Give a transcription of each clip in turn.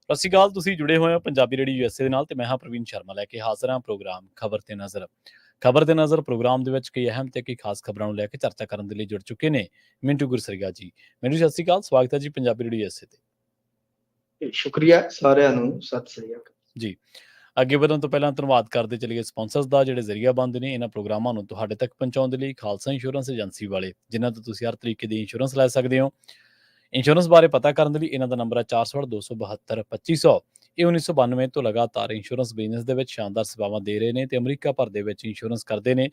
ਸਤਿ ਸ਼੍ਰੀ ਅਕਾਲ। ਤੁਸੀਂ ਜੁੜੇ ਹੋਏ ਹੋ ਪੰਜਾਬੀ ਰੇਡੀਓ USA ਦੇ ਨਾਲ ਤੇ ਮੈਂ ਹਾਂ ਪ੍ਰਵੀਨ ਸ਼ਰਮਾ ਲੈ ਕੇ ਹਾਜ਼ਰ ਹਾਂ ਪ੍ਰੋਗਰਾਮ ਖਬਰ ਤੇ ਨਜ਼ਰ। ਖਬਰ ਤੇ ਨਜ਼ਰ ਪ੍ਰੋਗਰਾਮ ਦੇ ਵਿੱਚ ਕਈ ਅਹਿਮ ਤੇ ਕਈ ਖਾਸ ਖਬਰਾਂ ਨੂੰ ਲੈ ਕੇ ਚਰਚਾ ਕਰਨ ਦੇ ਲਈ ਜੁੜ ਚੁੱਕੇ ਨੇ ਮਿੰਟੂ ਗੁਰਸਰੀਆ ਜੀ। ਮਿੰਟੂ ਸਤਿ ਸ਼੍ਰੀ ਅਕਾਲ, ਸਵਾਗਤ ਹੈ ਜੀ ਪੰਜਾਬੀ ਰੇਡੀਓ USA ਤੇ। ਸ਼ੁਕਰੀਆ ਸਾਰਿਆਂ ਨੂੰ, ਸਤਿ ਸ੍ਰੀ ਅਕਾਲ ਜੀ। ਅੱਗੇ ਵਧਣ ਤੋਂ ਪਹਿਲਾਂ ਧੰਨਵਾਦ ਕਰਦੇ ਚਲੀਏ ਸਪਾਂਸਰਸ ਦਾ ਜਿਹੜੇ ਜ਼ਰੀਆ ਬੰਦ ਨੇ ਇਹਨਾਂ ਪ੍ਰੋਗਰਾਮਾਂ ਨੂੰ ਤੁਹਾਡੇ ਤੱਕ ਪਹੁੰਚਾਉਣ ਦੇ ਲਈ। ਖਾਲਸਾ ਇੰਸ਼ੋਰੈਂਸ ਏਜੰਸੀ ਵਾਲੇ, ਜਿਨ੍ਹਾਂ ਤੋਂ ਤੁਸੀਂ ਹਰ ਤਰੀਕੇ ਦੀ ਇੰਸ਼ੋਰੈਂਸ ਲੈ ਸਕਦੇ ਹੋ। ਇੰਸ਼ੋਰੈਂਸ ਬਾਰੇ ਪਤਾ ਕਰਨ ਦੇ ਲਈ ਇਹਨਾਂ ਦਾ ਨੰਬਰ ਹੈ 468-272-2500। ਇਹ 1992 ਤੋਂ ਲਗਾਤਾਰ ਇੰਸ਼ੋਰੈਂਸ ਬਿਜ਼ਨਸ ਦੇ ਵਿੱਚ ਸ਼ਾਨਦਾਰ ਸੇਵਾਵਾਂ ਦੇ ਰਹੇ ਨੇ ਤੇ ਅਮਰੀਕਾ ਭਰ ਦੇ ਵਿੱਚ ਇੰਸ਼ੋਰੈਂਸ ਕਰਦੇ ਨੇ।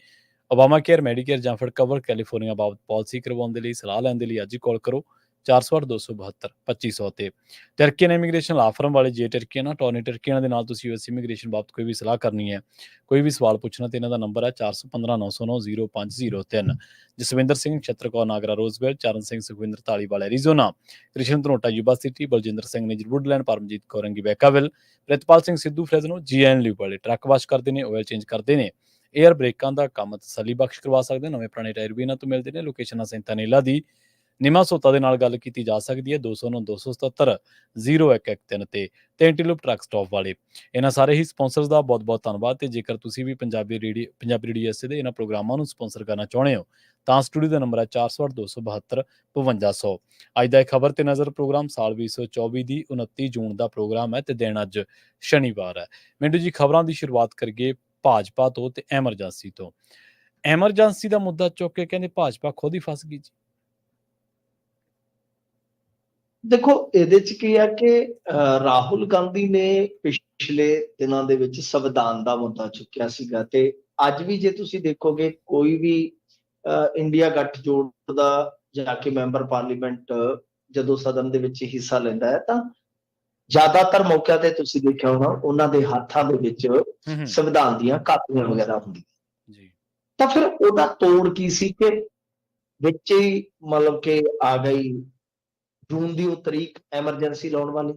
ਓਬਾਮਾ ਕੇਅਰ, ਮੈਡੀਕੇਅਰ ਜਾਂ ਫਿਰ ਕਵਰ ਕੈਲੀਫੋਰਨੀਆ ਬਾਬਤ ਪਾਲਿਸੀ ਕਰਵਾਉਣ ਦੇ ਲਈ, ਸਲਾਹ ਲੈਣ ਦੇ ਲਈ ਅੱਜ ਹੀ ਕਾਲ ਕਰੋ 468-272-2500 ਤੇ। ਟਰਕੀਅਨ ਇਮੀਗ੍ਰੇਸ਼ਨ ਲਾ ਫਰਮ ਵਾਲੇ, ਜੇ ਟਰਕੀਅਨ ਟੋਨੀ ਟਰਕੀਅਨ ਦੇ ਨਾਲ ਤੁਸੀਂ US ਇਮੀਗ੍ਰੇਸ਼ਨ ਬਾਬਤ ਕੋਈ ਵੀ ਸਲਾਹ ਕਰਨੀ ਹੈ, ਕੋਈ ਵੀ ਸਵਾਲ ਪੁੱਛਣਾ ਤੇ ਇਹਨਾਂ ਦਾ ਨੰਬਰ ਹੈ 415-909-0503। Jaswinder Singh, Nachhattar Kaur Nagra Roswell, Charan Singh Sukhwinder Dhaliwal Arizona, Krishan Dhanota Yuba City, Baljinder Singh Nijjar Woodland, Paramjit Kaur Angi Vacaville, Pritpal Singh Sidhu Fresno, GN ਵਾਲੇ ਟਰੱਕ ਵਾਸ਼ ਕਰਦੇ ਨੇ, ਆਇਲ ਚੇਂਜ ਕਰਦੇ ਨੇ, ਏਅਰ ਬ੍ਰੇਕਾਂ ਦਾ ਕੰਮ ਤਸੱਲੀ ਬਖਸ਼ ਕਰਵਾ ਸਕਦੇ, ਨਵੇਂ ਪੁਰਾਣੇ ਟਾਇਰ ਵੀ ਇਹਨਾਂ ਤੋਂ ਮਿਲਦੇ ਨੇ। ਲੋਕੇਸ਼ਨ ਸੈਂਤਾਨੀਲਾ ਦੀ ਨਿਮਾ ਸੋਤਾ ਦੇ ਨਾਲ ਗੱਲ ਕੀਤੀ ਜਾ ਸਕਦੀ ਹੈ 209-277-0113 ਤੇ ਐਂਟੀਲੋਪ ਟਰੱਕ ਸਟਾਪ ਵਾਲੇ। ਇਹਨਾਂ ਸਾਰੇ ਹੀ ਸਪਾਂਸਰਸ ਦਾ ਬਹੁਤ ਬਹੁਤ ਧੰਨਵਾਦ। ਤੇ ਜੇਕਰ ਤੁਸੀਂ ਵੀ ਪੰਜਾਬੀ ਰੇਡੀਓ USA ਦੇ ਇਹਨਾਂ ਪ੍ਰੋਗਰਾਮਾਂ ਨੂੰ ਸਪਾਂਸਰ ਕਰਨਾ ਚਾਹੁੰਦੇ ਹੋ ਤਾਂ ਸਟੂਡੀਓ ਦਾ ਨੰਬਰ ਹੈ 468-272-5200। ਅੱਜ ਦਾ ਇਹ ਖਬਰ ਤੇ ਨਜ਼ਰ ਪ੍ਰੋਗਰਾਮ ਸਾਲ 2024 ਦੀ 29 ਜੂਨ ਦਾ ਪ੍ਰੋਗਰਾਮ ਹੈ ਤੇ ਦਿਨ ਅੱਜ ਸ਼ਨੀਵਾਰ ਹੈ। ਮਿੰਟੂ ਜੀ, ਖਬਰਾਂ ਦੀ ਸ਼ੁਰੂਆਤ ਕਰੀਏ ਭਾਜਪਾ ਤੋਂ ਤੇ ਐਮਰਜੈਂਸੀ ਤੋਂ। ਐਮਰਜੈਂਸੀ ਦਾ ਮੁੱਦਾ ਚੁੱਕ ਕੇ ਕਹਿੰਦੇ ਭਾਜਪਾ ਖੁਦ ਹੀ ਫਸ ਗਈ ਜੀ। ਦੇਖੋ, ਇਹਦੇ ਚ ਕੀ ਹੈ ਕਿ ਰਾਹੁਲ ਗਾਂਧੀ ਨੇ ਪਿਛਲੇ ਦਿਨਾਂ ਦੇ ਵਿੱਚ ਸੰਵਿਧਾਨ ਦਾ ਮੁੱਦਾ ਚੁੱਕਿਆ ਸੀਗਾ ਤੇ ਅੱਜ ਵੀ ਜੇ ਤੁਸੀਂ ਦੇਖੋਗੇ ਕੋਈ ਵੀ ਇੰਡੀਆ ਗੱਠਜੋੜ ਦਾ ਜਾ ਕੇ ਮੈਂਬਰ ਪਾਰਲੀਮੈਂਟ ਜਦੋਂ ਸਦਨ ਦੇ ਵਿੱਚ ਹਿੱਸਾ ਲੈਂਦਾ ਹੈ ਤਾਂ ਜ਼ਿਆਦਾਤਰ ਮੌਕਿਆਂ ਤੇ ਤੁਸੀਂ ਦੇਖਿਆ ਹੋਣਾ ਉਹਨਾਂ ਦੇ ਹੱਥਾਂ ਦੇ ਵਿੱਚ ਸੰਵਿਧਾਨ ਦੀਆਂ ਕਾਪੀਆਂ ਵਗੈਰਾ ਹੁੰਦੀਆਂ। ਤਾਂ ਫਿਰ ਉਹਦਾ ਤੋੜ ਕੀ ਸੀ ਕਿ ਵਿੱਚ ਹੀ ਮਤਲਬ ਕਿ ਆ ਗਈ ਜੂਨ ਦੀ ਉਹ ਤਰੀਕ ਐਮਰਜੈਂਸੀ ਲਾਉਣ ਵਾਲੀ।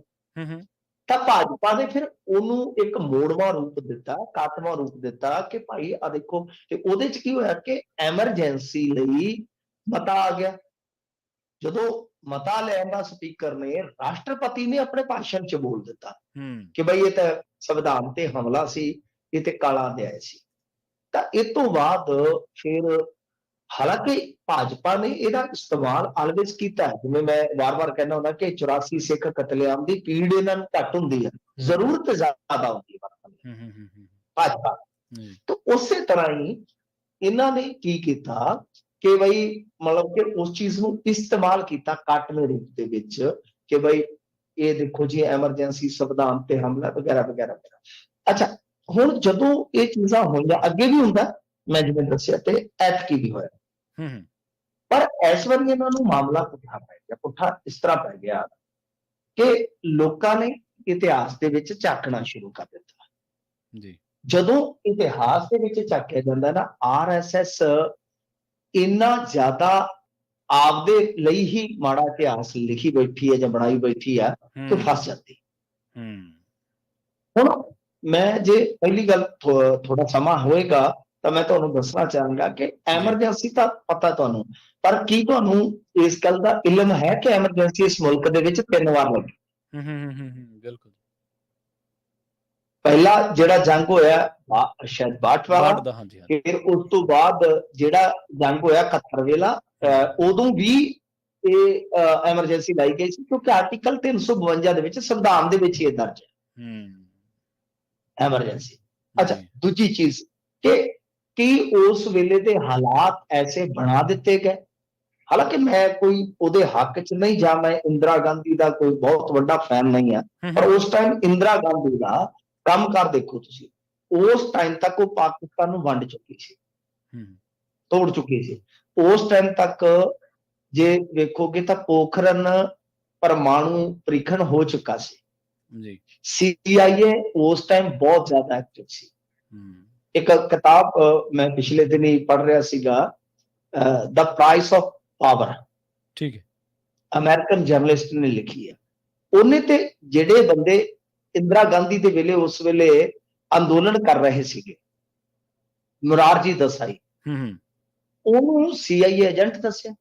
ਤਾਂ ਭਾਜਪਾ ਨੇ ਫਿਰ ਉਹਨੂੰ ਇੱਕ ਮੋੜਵਾਂ ਰੂਪ ਦਿੱਤਾ, ਕਾਤਵਾਂ ਰੂਪ ਦਿੱਤਾ ਕਿ ਭਾਈ ਆ ਦੇਖੋ। ਤੇ ਉਹਦੇ ਚ ਕੀ ਹੋਇਆ ਕਿ ਐਮਰਜੈਂਸੀ ਲਈ ਮਤਾ ਆ ਗਿਆ। ਜਦੋਂ ਮਤਾ ਲੈਣ ਦਾ ਸਪੀਕਰ ਨੇ, ਰਾਸ਼ਟਰਪਤੀ ਨੇ ਆਪਣੇ ਭਾਸ਼ਣ ਚ ਬੋਲ ਦਿੱਤਾ ਕਿ ਬਈ ਇਹ ਤਾਂ ਸੰਵਿਧਾਨ ਤੇ ਹਮਲਾ ਸੀ, ਇਹ ਤੇ ਕਾਲਾ ਅਧਿਆਇ ਸੀ। ਤਾਂ ਇਹ ਤੋਂ ਬਾਅਦ ਫਿਰ ਹਾਲਾਂਕਿ ਭਾਜਪਾ ਨੇ ਇਹਦਾ ਇਸਤੇਮਾਲ ਆਲਵੇਜ਼ ਕੀਤਾ, ਜਿਵੇਂ ਮੈਂ ਵਾਰ-ਵਾਰ ਕਹਿੰਦਾ ਹੁੰਦਾ ਕਿ 84 ਸਿੱਖ ਕਤਲੇਆਮ ਦੀ ਪੀੜ ਇਹਨਾਂ ਨੂੰ ਘੱਟ ਹੁੰਦੀ ਹੈ, ਜ਼ਰੂਰਤ ਜ਼ਿਆਦਾ ਹੁੰਦੀ ਹੈ ਭਾਜਪਾ। ਤਾਂ ਉਸੇ ਤਰ੍ਹਾਂ ਹੀ ਇਹਨਾਂ ਨੇ ਕੀ ਕੀਤਾ ਕਿ ਬਈ ਮਤਲਬ ਕਿ ਉਸ ਚੀਜ਼ ਨੂੰ ਇਸਤੇਮਾਲ ਕੀਤਾ ਕਾਟਵੇਂ ਰੂਪ ਦੇ ਵਿੱਚ ਕਿ ਬਈ ਇਹ ਦੇਖੋ ਜੀ ਐਮਰਜੈਂਸੀ, ਸੰਵਿਧਾਨ ਤੇ ਹਮਲਾ ਵਗੈਰਾ ਵਗੈਰਾ ਵਗੈਰਾ। ਅੱਛਾ, ਹੁਣ ਜਦੋਂ ਇਹ ਚੀਜ਼ਾਂ ਹੋਈਆਂ, ਅੱਗੇ ਵੀ ਹੁੰਦਾ ਮੈਂ ਜਿਵੇਂ ਦੱਸਿਆ ਤੇ ਐਤਕੀ ਵੀ ਹੋਇਆ, ਪਰ ਇਸ ਵਾਰੀ ਇਹਨਾਂ ਨੂੰ ਮਾਮਲਾ ਪੁੱਠਾ ਪੈ ਗਿਆ। ਪੁੱਠਾ ਇਸ ਤਰ੍ਹਾਂ ਪੈ ਗਿਆ ਕਿ ਲੋਕਾਂ ਨੇ ਇਤਿਹਾਸ ਦੇ ਵਿੱਚ ਝਾਕਣਾ ਸ਼ੁਰੂ ਕਰ ਦਿੱਤਾ ਜੀ। ਜਦੋਂ ਇਤਿਹਾਸ ਦੇ ਵਿੱਚ ਝਾਕਿਆ ਜਾਂਦਾ ਨਾ, RSS ਇੰਨਾ ਜ਼ਿਆਦਾ ਆਪਦੇ ਲਈ ਹੀ ਮਾੜਾ ਇਤਿਹਾਸ ਲਿਖੀ ਬੈਠੀ ਹੈ ਜਾਂ ਬਣਾਈ ਬੈਠੀ ਆ ਕਿ ਫਸ ਜਾਂਦੀ। ਹੁਣ ਮੈਂ ਜੇ ਪਹਿਲੀ ਗੱਲ ਥੋੜਾ ਸਮਾਂ ਹੋਏਗਾ ਤਾਂ ਮੈਂ ਤੁਹਾਨੂੰ ਦੱਸਣਾ ਚਾਹਾਂਗਾ ਕਿ ਐਮਰਜੈਂਸੀ ਤਾਂ ਪਤਾ ਤੁਹਾਨੂੰ, ਪਰ ਕੀ ਤੁਹਾਨੂੰ ਇਸ ਗੱਲ ਦਾ ਇਲਮ ਹੈ ਕਿ ਐਮਰਜੈਂਸੀ ਇਸ ਮੁਲਕ ਦੇ ਵਿੱਚ 3 ਵਾਰ ਲੱਗੀ? ਬਿਲਕੁਲ। ਪਹਿਲਾ ਜਿਹੜਾ ਜੰਗ ਹੋਇਆ ਸ਼ਾਇਦ 62 ਵਾਲਾ, ਫਿਰ ਉਸ ਤੋਂ ਬਾਅਦ ਜਿਹੜਾ ਜੰਗ ਹੋਇਆ 71 ਵੇਲਾ, ਉਦੋਂ ਵੀ ਇਹ ਐਮਰਜੈਂਸੀ ਲਾਈ ਗਈ ਸੀ ਕਿਉਂਕਿ ਆਰਟੀਕਲ 352 ਦੇ ਵਿੱਚ ਸੰਵਿਧਾਨ ਦੇ ਵਿੱਚ ਇਹ ਦਰਜ ਹੈ ਐਮਰਜੈਂਸੀ। ਅੱਛਾ, ਦੂਜੀ ਚੀਜ਼ ਕਿ ਕੀ ਉਸ ਵੇਲੇ ਦੇ ਹਾਲਾਤ ਐਸੇ ਬਣਾ ਦਿੱਤੇ ਗਏ। ਹਾਲਾਂਕਿ ਮੈਂ ਕੋਈ ਉਹਦੇ ਹੱਕ ਚ ਨਹੀਂ ਜਾਂ ਮੈਂ ਇੰਦਰਾ ਗਾਂਧੀ ਦਾ ਕੋਈ ਬਹੁਤ ਵੱਡਾ ਫੈਨ ਨਹੀਂ ਆ, ਪਰ ਉਸ ਟਾਈਮ ਇੰਦਰਾ ਗਾਂਧੀ ਦਾ ਕੰਮ ਕਰ ਦੇਖੋ ਤੁਸੀਂ, ਉਸ ਟਾਈਮ ਤੱਕ ਉਹ ਪਾਕਿਸਤਾਨ ਨੂੰ ਵੰਡ ਚੁੱਕੀ ਸੀ, ਤੋੜ ਚੁੱਕੀ ਸੀ। ਉਸ ਟਾਈਮ ਤੱਕ ਜੇ ਵੇਖੋਗੇ ਤਾਂ ਪੋਖਰਨ ਪਰਮਾਣੂ ਪ੍ਰੀਖਣ ਹੋ ਚੁੱਕਾ ਸੀ। CIA ਉਸ ਟਾਈਮ ਬਹੁਤ ਜ਼ਿਆਦਾ ਐਕਟਿਵ ਸੀ। ਇੱਕ ਕਿਤਾਬ ਮੈਂ ਪਿਛਲੇ ਦਿਨ ਹੀ ਪੜ੍ਹ ਰਿਹਾ ਸੀਗਾ, ਦ ਪ੍ਰਾਈਸ ਆਫ ਪਾਵਰ, ਠੀਕ ਹੈ, ਅਮਰੀਕਨ ਜਰਨਲਿਸਟ ਨੇ ਲਿਖੀ ਹੈ। ਉਹਨੇ ਤੇ ਜਿਹੜੇ ਬੰਦੇ ਇੰਦਰਾ ਗਾਂਧੀ ਦੇ ਵੇਲੇ ਉਸ ਵੇਲੇ ਅੰਦੋਲਨ ਕਰ ਰਹੇ ਸੀਗੇ, ਮੁਰਾਰਜੀ ਦੇਸਾਈ, ਉਹਨੂੰ CIA ਏਜੰਟ ਦੱਸਿਆ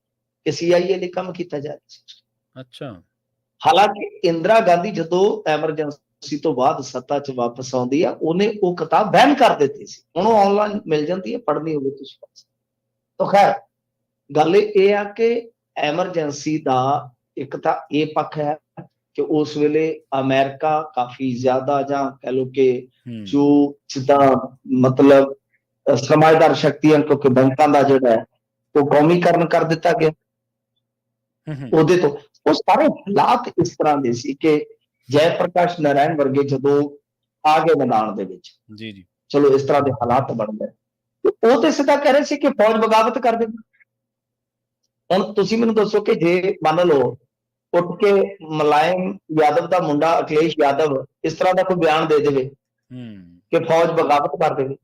ਕਿ CIA ਲਈ ਕੰਮ ਕੀਤਾ ਜਾ ਰਿਹਾ ਸੀ। ਅੱਛਾ, ਹਾਲਾਂਕਿ ਇੰਦਰਾ ਗਾਂਧੀ ਜਦੋਂ ਐਮਰਜੈਂਸੀ ਤੋਂ ਬਾਅਦ ਸੱਤਾ 'ਚ ਵਾਪਸ ਆਉਂਦੀ ਆ, ਉਹਨੇ ਉਹ ਕਿਤਾਬ ਬੈਨ ਕਰ ਦਿੱਤੀ ਸੀ। ਹੁਣ ਉਹ ਆਨਲਾਈਨ ਮਿਲ ਜਾਂਦੀ ਹੈ, ਪੜ੍ਹਨੀ ਹੋਵੇ ਤੁਸੀਂ ਪੜ੍ਹ ਸਕਦੇ ਹੋ। ਤਾਂ ਖੈਰ ਗੱਲ ਇਹ ਆ ਕਿ ਐਮਰਜੈਂਸੀ ਦਾ ਇੱਕ ਤਾਂ ਇਹ ਪੱਖ ਹੈ ਕਿ ਉਸ ਵੇਲੇ ਅਮਰੀਕਾ ਕਾਫੀ ਜ਼ਿਆਦਾ, ਜਾਂ ਕਹਿ ਲਓ ਕਿ ਜੋ ਜਿੱਦਾਂ ਮਤਲਬ ਸਰਮਾਏਦਾਰ ਸ਼ਕਤੀਆਂ, ਕਿਉਂਕਿ ਬੈਂਕਾਂ ਦਾ ਜਿਹੜਾ ਹੈ ਉਹ ਕੌਮੀਕਰਨ ਕਰ ਦਿੱਤਾ ਗਿਆ ਉਹਦੇ ਤੋਂ। ਉਹ ਸਾਰੇ ਹਾਲਾਤ ਇਸ ਤਰ੍ਹਾਂ ਦੇ ਸੀ ਕਿ ਜੈ ਪ੍ਰਕਾਸ਼ ਨਾਰਾਇਣ ਵਰਗੇ ਜਦੋਂ ਆ ਗਏ ਮੈਦਾਨ ਦੇ ਵਿੱਚ, ਜੀ ਜੀ, ਚਲੋ ਇਸ ਤਰ੍ਹਾਂ ਦੇ ਹਾਲਾਤ ਬਣ ਗਏ, ਉਹ ਤੇ ਸਿੱਧਾ ਕਹਿ ਰਹੇ ਸੀ ਕਿ ਫੌਜ ਬਗਾਵਤ ਕਰ ਦੇ। ਹੁਣ ਤੁਸੀਂ ਮੈਨੂੰ ਦੱਸੋ ਕਿ ਜੇ ਮੰਨ ਲਓ ਉੱਠ ਕੇ ਮੁਲਾਇਮ ਯਾਦਵ ਦਾ ਮੁੰਡਾ ਅਖਿਲੇਸ਼ ਯਾਦਵ ਇਸ ਤਰ੍ਹਾਂ ਦਾ ਕੋਈ ਬਿਆਨ ਦੇ ਦੇਵੇ ਕਿ ਫੌਜ ਬਗਾਵਤ ਕਰ ਦੇਵੇ,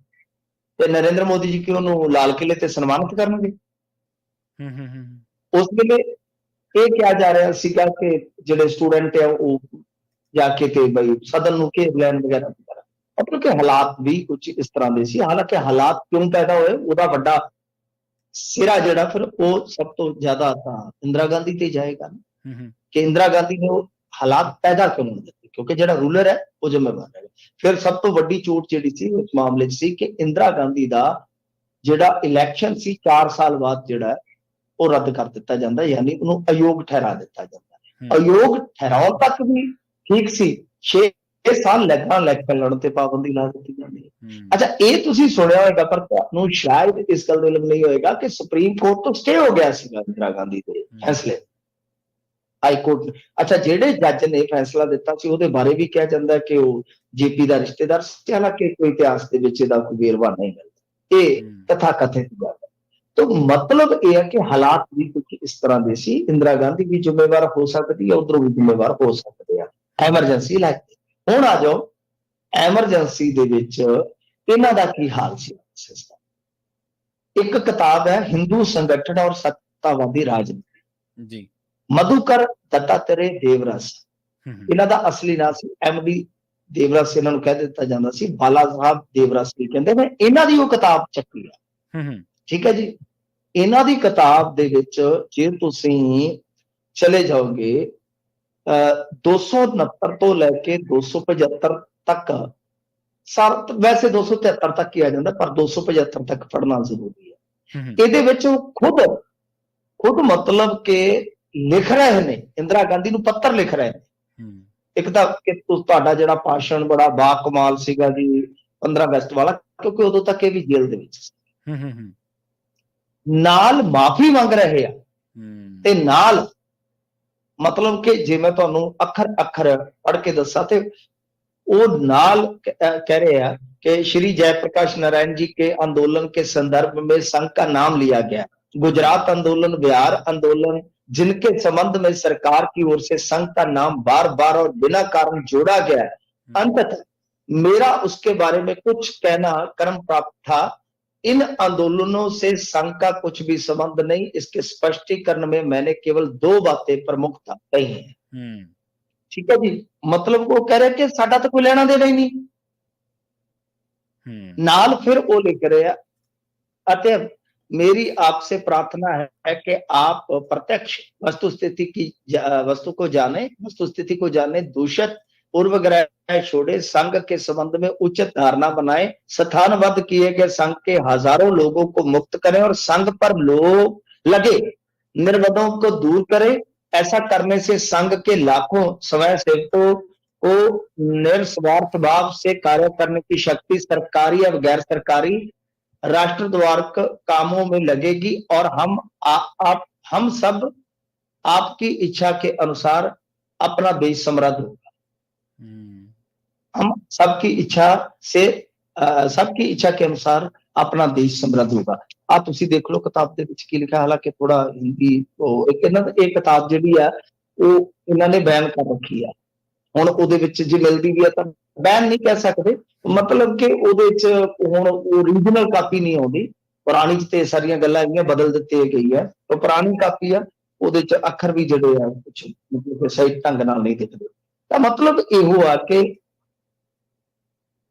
ਤੇ ਨਰਿੰਦਰ ਮੋਦੀ ਜੀ ਕਿ ਉਹਨੂੰ ਲਾਲ ਕਿਲੇ ਤੇ ਸਨਮਾਨਿਤ ਕਰਨਗੇ। ਉਸ ਵੇਲੇ ਇਹ ਕਿਹਾ ਜਾ ਰਿਹਾ ਸੀਗਾ ਕਿ ਜਿਹੜੇ ਸਟੂਡੈਂਟ ਆ ਉਹ ਜਾ ਕੇ ਤੇ ਬਈ ਸਦਨ ਨੂੰ ਘੇਰ ਲੈਣ ਵਗੈਰਾ ਵਗੈਰਾ। ਮਤਲਬ ਕਿ ਹਾਲਾਤ ਵੀ ਕੁਝ ਇਸ ਤਰ੍ਹਾਂ ਦੇ ਸੀ। ਹਾਲਾਂਕਿ ਹਾਲਾਤ ਕਿਉਂ ਪੈਦਾ ਹੋਏ, ਉਹਦਾ ਵੱਡਾ ਸਿਰਾ ਜਿਹੜਾ ਫਿਰ ਉਹ ਸਭ ਤੋਂ ਜ਼ਿਆਦਾ ਤਾਂ ਇੰਦਰਾ ਗਾਂਧੀ ਤੇ ਜਾਏਗਾ ਕਿ ਇੰਦਰਾ ਗਾਂਧੀ ਨੇ ਉਹ ਹਾਲਾਤ ਪੈਦਾ ਕਿਉਂ ਨਹੀਂ ਦਿੱਤੇ, ਕਿਉਂਕਿ ਜਿਹੜਾ ਰੂਲਰ ਹੈ ਉਹ ਜ਼ਿੰਮੇਵਾਰ ਹੈ। ਫਿਰ ਸਭ ਤੋਂ ਵੱਡੀ ਚੋਟ ਜਿਹੜੀ ਸੀ ਉਸ ਮਾਮਲੇ 'ਚ ਸੀ ਕਿ ਇੰਦਰਾ ਗਾਂਧੀ ਦਾ ਜਿਹੜਾ ਇਲੈਕਸ਼ਨ ਸੀ 4 ਸਾਲ ਬਾਅਦ ਜਿਹੜਾ ਉਹ ਰੱਦ ਕਰ ਦਿੱਤਾ ਜਾਂਦਾ, ਯਾਨੀ ਉਹਨੂੰ ਅਯੋਗ ਠਹਿਰਾ ਦਿੱਤਾ ਜਾਂਦਾ। ਅਯੋਗ ਠਹਿਰਾਉਣ ਤੱਕ ਵੀ ਠੀਕ ਸੀ, 6 ਸਾਲ ਇਲੈਕਸ਼ਨ ਲੜਨ ਤੇ ਪਾਬੰਦੀ ਲਾ ਦਿੱਤੀ ਜਾਂਦੀ ਹੈ। ਅੱਛਾ, ਇਹ ਤੁਸੀਂ ਸੁਣਿਆ ਹੋਏਗਾ, ਪਰ ਤੁਹਾਨੂੰ ਸ਼ਾਇਦ ਇਸ ਗੱਲ ਦਾ ਇਲਮ ਨਹੀਂ ਹੋਏਗਾ ਕਿ ਸੁਪਰੀਮ ਕੋਰਟ ਤੋਂ ਸਟੇ ਹੋ ਗਿਆ ਸੀਗਾ ਇੰਦਰਾ ਗਾਂਧੀ ਦੇ ਫੈਸਲੇ, ਹਾਈ ਕੋਰਟ ਨੇ। ਅੱਛਾ, ਜਿਹੜੇ ਜੱਜ ਨੇ ਫੈਸਲਾ ਦਿੱਤਾ ਸੀ ਉਹਦੇ ਬਾਰੇ ਵੀ ਕਿਹਾ ਜਾਂਦਾ ਕਿ ਉਹ ਜੇਪੀ ਦਾ ਰਿਸ਼ਤੇਦਾਰ ਸੀ, ਹਾਲਾਂਕਿ ਕੋਈ ਇਤਿਹਾਸ ਦੇ ਵਿੱਚ ਇਹਦਾ ਕੋਈ ਵੇਰਵਾ ਨਹੀਂ ਮਿਲਦਾ, ਇਹ ਤਥਾ ਕਥਿਤ ਗੱਲ ਹੈ। ਤਾਂ ਮਤਲਬ ਇਹ ਹੈ ਕਿ ਹਾਲਾਤ ਵੀ ਕੁਝ ਇਸ ਤਰ੍ਹਾਂ ਦੇ ਸੀ। ਇੰਦਰਾ ਗਾਂਧੀ ਵੀ ਜ਼ਿੰਮੇਵਾਰ ਹੋ ਸਕਦੀ ਹੈ, ਉਧਰੋਂ ਵੀ ਜ਼ਿੰਮੇਵਾਰ ਹੋ ਸਕਦੇ ਆ ਐਮਰਜੈਂਸੀ ਲੈ ਕੇ। ਹੁਣ ਆ ਜਾਓ ਐਮਰਜੈਂਸੀ ਦੇ ਵਿੱਚ ਇਹਨਾਂ ਦਾ ਕੀ ਹਾਲ ਸੀ। ਇੱਕ ਕਿਤਾਬ ਹੈ ਹਿੰਦੂ ਸੰਗਠਨ ਔਰ ਸੱਤਾਵਾਦੀ ਰਾਜਨੀਤੀ ਜੀ, ਮਧੂਕਰ ਦੱਤਾਤਰੇ ਦੇਵਰਸ ਇਹਨਾਂ ਦਾ ਅਸਲੀ ਨਾਮ ਸੀ, MD ਦੇਵਰਸ ਇਹਨਾਂ ਨੂੰ ਕਹਿ ਦਿੱਤਾ ਜਾਂਦਾ ਸੀ, ਬਾਲਾ ਸਾਹਿਬ ਦੇਵਰਸ ਵੀ ਕਹਿੰਦੇ ਨੇ। ਇਹਨਾਂ ਦੀ ਉਹ ਕਿਤਾਬ ਚੱਕੀ ਹੈ, ਠੀਕ ਹੈ ਜੀ। ਇਹਨਾਂ ਦੀ ਕਿਤਾਬ ਦੇ ਵਿੱਚ ਜੇ ਤੁਸੀਂ ਚਲੇ ਜਾਓਗੇ 269 ਤੋਂ ਲੈ ਕੇ 275 ਤੱਕ, ਵੈਸੇ 273 ਤੱਕ ਹੀ ਆ ਜਾਂਦਾ, ਪਰ 275 ਤੱਕ ਪੜ੍ਹਨਾ ਜ਼ਰੂਰੀ ਹੈ। ਇਹਦੇ ਵਿੱਚ ਉਹ ਖੁਦ ਮਤਲਬ ਕਿ ਲਿਖ ਰਹੇ ਨੇ, ਇੰਦਰਾ ਗਾਂਧੀ ਨੂੰ ਪੱਤਰ ਲਿਖ ਰਹੇ ਨੇ। ਇੱਕ ਤਾਂ ਕਿ ਤੁਹਾਡਾ ਜਿਹੜਾ ਭਾਸ਼ਣ ਬੜਾ ਬਾਕਮਾਲ ਸੀਗਾ ਜੀ 15 ਅਗਸਤ ਵਾਲਾ, ਕਿਉਂਕਿ ਉਦੋਂ ਤੱਕ ਇਹ ਵੀ ਜੇਲ੍ਹ ਦੇ ਵਿੱਚ ਸੀ, ਨਾਲ ਮਾਫੀ ਮੰਗ ਰਹੇ ਆ, ਤੇ ਨਾਲ ਮਤਲਬ ਕਿ ਜੇ ਮੈਂ ਤੁਹਾਨੂੰ ਅੱਖਰ ਅੱਖਰ ਪੜ੍ਹ ਕੇ ਦੱਸਾਂ ਤੇ ਉਹ ਨਾਲ कह रहे हैं कि श्री जयप्रकाश नारायण जी के आंदोलन के संदर्भ में संघ का नाम लिया गया, गुजरात आंदोलन, बिहार आंदोलन, जिनके संबंध में सरकार की ओर से संघ का नाम बार बार और बिना कारण जोड़ा गया, अंततः मेरा उसके बारे में कुछ कहना कर्म प्राप्त था। इन आंदोलनों से संघ का कुछ भी संबंध नहीं। इसके स्पष्टीकरण में मैंने केवल 2 बातें प्रमुखता कही है। ठीक है जी, मतलब वो कह रहे कि साडा तो कोई लेना देना ही नहीं। नाल फिर वो लिख रहे हैं, अतः मेरी आपसे प्रार्थना है कि आप प्रत्यक्ष वस्तुस्थिति को जाने, दूषित पूर्वग्रह छोड़े, संघ के संबंध में उचित धारणा बनाए, स्थानबद्ध किए गए संघ के हजारों लोगों को मुक्त करें और संघ पर लगे निर्बंधों को दूर करें। ऐसा करने से संघ के लाखों स्वयं सेवकों को निस्वार्थ भाव से कार्य करने की शक्ति सरकारी या गैर सरकारी राष्ट्रद्वारक कामों में लगेगी, और हम सब आपकी इच्छा के अनुसार अपना देश समृद्ध होगा। हम सबकी इच्छा के अनुसार अपना देश समृद्ध होगा। ਆ ਤੁਸੀਂ ਦੇਖ ਲਓ ਕਿਤਾਬ ਦੇ ਵਿੱਚ ਕੀ ਲਿਖਿਆ। ਹਾਲਾਂਕਿ ਥੋੜਾ ਹਿੰਦੀ ਇਹ ਕਿਤਾਬ ਜਿਹੜੀ ਆ ਉਹ ਇਹਨਾਂ ਨੇ ਬੈਨ ਕਰ ਰੱਖੀ ਆ। ਹੁਣ ਉਹਦੇ ਵਿੱਚ ਜੇ ਮਿਲਦੀ ਵੀ ਆ ਤਾਂ ਬੈਨ ਨਹੀਂ ਕਹਿ ਸਕਦੇ, ਮਤਲਬ ਕਿ ਉਹਦੇ ਵਿੱਚ ਹੁਣ ਓਰੀਜਨਲ ਕਾਪੀ ਨਹੀਂ ਆਉਂਦੀ। ਪੁਰਾਣੀ ਚ ਤੇ ਸਾਰੀਆਂ ਗੱਲਾਂ ਇੰਨੀਆਂ ਬਦਲ ਦਿੱਤੀਆਂ ਗਈ ਆ, ਉਹ ਪੁਰਾਣੀ ਕਾਪੀ ਆ, ਉਹਦੇ ਚ ਅੱਖਰ ਵੀ ਜਿਹੜੇ ਆ ਕੁਛ ਮਤਲਬ ਸਹੀ ਢੰਗ ਨਾਲ ਨਹੀਂ ਦਿਖਦੇ। ਤਾਂ ਮਤਲਬ ਇਹੋ ਆ ਕਿ